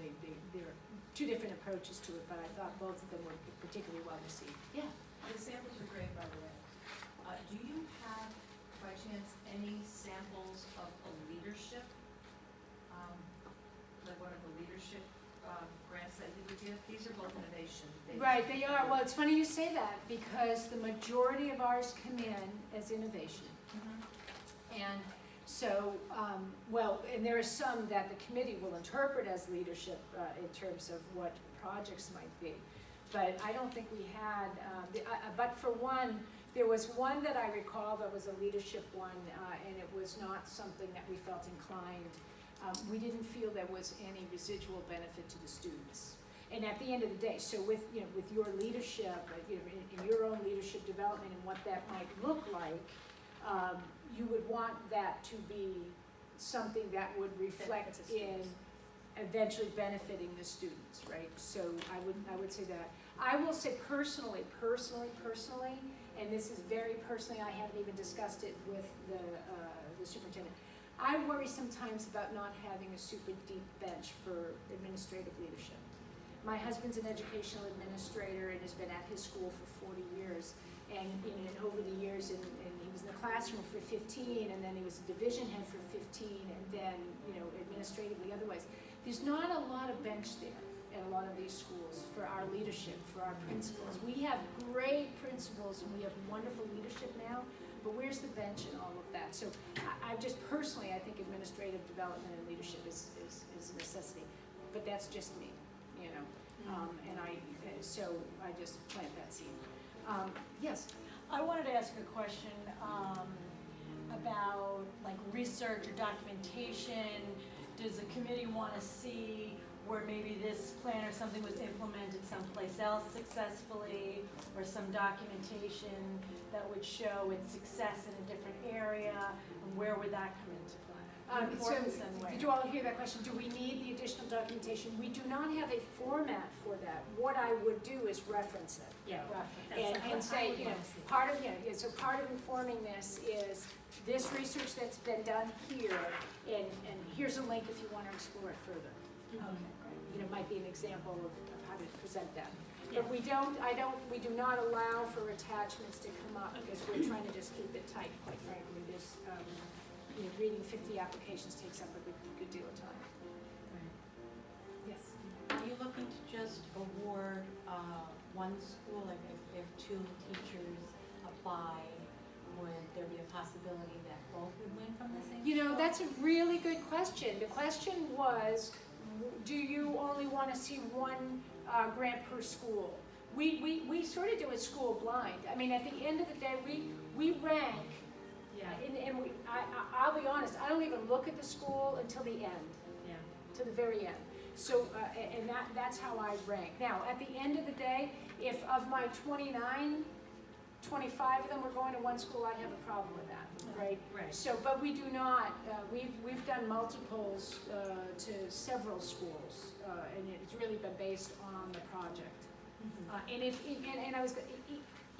they're two different approaches to it, but I thought both of them were particularly well received. Yeah. The samples are great, by the way. Do you have, by chance, any samples of a leadership, like one of the leadership grants that you would give? These are both innovation. Right, they are. Well, it's funny you say that because the majority of ours come in as innovation. And so, well, and there are some that the committee will interpret as leadership in terms of what projects might be. But I don't think we had, but for one, there was one that I recall that was a leadership one, and it was not something that we felt inclined. We didn't feel there was any residual benefit to the students. And at the end of the day, so with, you know, with your leadership, you know, in your own leadership development and what that might look like, you would want that to be something that would reflect in eventually benefiting the students, right? So I would say that. I will say personally, and this is very personally, I haven't even discussed it with the superintendent. I worry sometimes about not having a super deep bench for administrative leadership. My husband's an educational administrator and has been at his school for 40 years. And, you know, and over the years, and he was in the classroom for 15, and then he was a division head for 15, and then, you know, administratively otherwise. There's not a lot of bench there at a lot of these schools for our leadership, for our principals. We have great principals and we have wonderful leadership now, but where's the bench and all of that? So I just personally, I think administrative development and leadership is a necessity, but that's just me, you know. So I just plant that seed. Yes. I wanted to ask a question about like research or documentation. Does the committee want to see where maybe this plan or something was implemented someplace else successfully, or some documentation that would show its success in a different area, and where would that come into play? Did you all hear that question? Do we need the additional documentation? We do not have a format for that. What I would do is reference it. Yeah. And say, you know, part of, so part of informing this is this research that's been done here, and here's a link if you want to explore it further. Okay. You know, might be an example of how to present that. But we do not allow for attachments to come up because we're trying to just keep it tight, quite frankly. This, you know, reading 50 applications takes up a good deal of time. Yes. Are you looking to just award one school, like if two teachers apply, would there be a possibility that both would win from the same school? You know, that's a really good question. The question was, do you only want to see one grant per school? We sort of do a school blind. I mean, at the end of the day, we rank. Yeah. And I'll be honest, I don't even look at the school until the end. Yeah. To the very end. So, and that's how I rank. Now, at the end of the day, if of my 29, 25 of them were going to one school, I'd have a problem with that, right? Right. So, but we do not. We've done multiples to several schools, and it's really been based on the project. Mm-hmm. And I was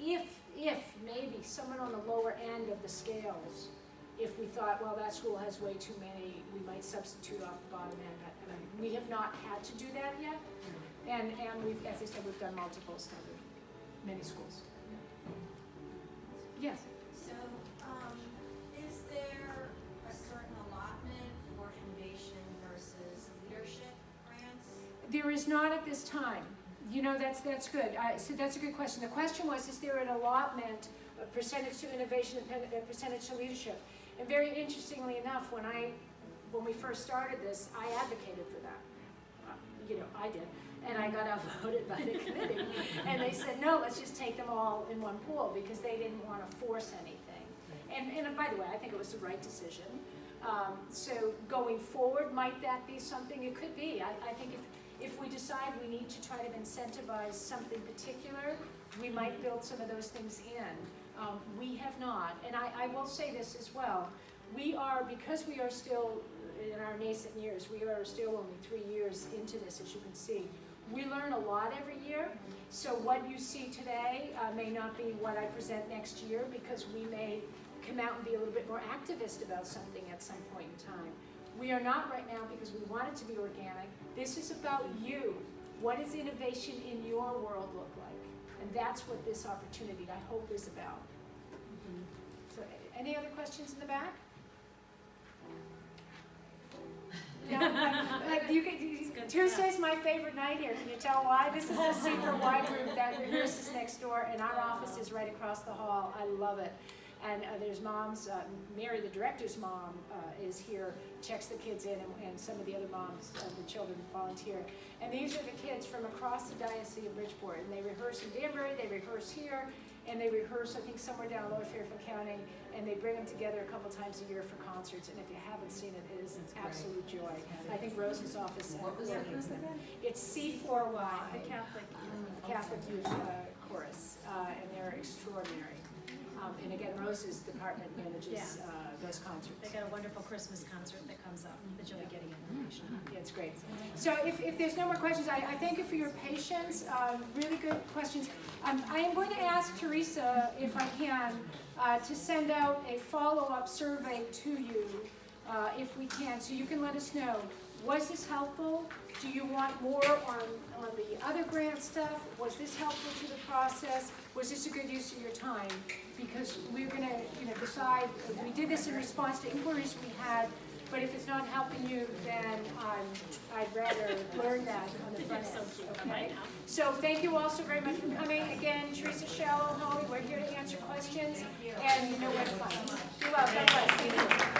if maybe someone on the lower end of the scales, if we thought, well, that school has way too many, we might substitute off the bottom end. We have not had to do that yet, and we've, as I said, we've done multiples to many schools. Yes. So, is there a certain allotment for innovation versus leadership grants? There is not at this time. You know, that's good. So that's a good question. The question was, is there an allotment, a percentage to innovation and a percentage to leadership? And very interestingly enough, when we first started this, I advocated for that. You know, I did. And I got outvoted by the committee. And they said, no, let's just take them all in one pool because they didn't want to force anything. And by the way, I think it was the right decision. So going forward, might that be something? It could be. I think if we decide we need to try to incentivize something particular, we might build some of those things in. We have not. And I will say this as well. We are, because we are still in our nascent years, we are still only 3 years into this, as you can see. We learn a lot every year. So what you see today may not be what I present next year, because we may come out and be a little bit more activist about something at some point in time. We are not right now because we want it to be organic. This is about you. What does innovation in your world look like? And that's what this opportunity, I hope, is about. So, any other questions in the back? No, Tuesday's my favorite night here. Can you tell why? This is the C4Y group that rehearses next door, and our office is right across the hall. I love it. And there's moms, Mary, the director's mom, is here, checks the kids in, and some of the other moms of the children volunteer. And these are the kids from across the Diocese of Bridgeport, and they rehearse in Danbury, they rehearse here, and they rehearse, I think, somewhere down in Lower Fairfield County, and they bring them together a couple times a year for concerts, and if you haven't seen it, it is an absolute joy. I think Rose's office coordinates them. It's C4Y, The Catholic. Catholic Youth Chorus, and they're extraordinary. And again, Rose's department manages those concerts. They got a wonderful Christmas concert that comes up that you'll be getting information on. Yeah, it's great. So if there's no more questions, I thank you for your patience. Really good questions. I am going to ask Teresa, if I can, to send out a follow-up survey to you, if we can, so you can let us know. Was this helpful? Do you want more on the other grant stuff? Was this helpful to the process? Was this a good use of your time? Because we're going to decide. We did this in response to inquiries we had, but if it's not helping you, then I'd rather learn that on the front end. Okay. So thank you all so very much for coming. Again, Teresa, Shallow, Holly, we're here to answer questions, and you know where to find us. You're welcome. God bless. Thank you.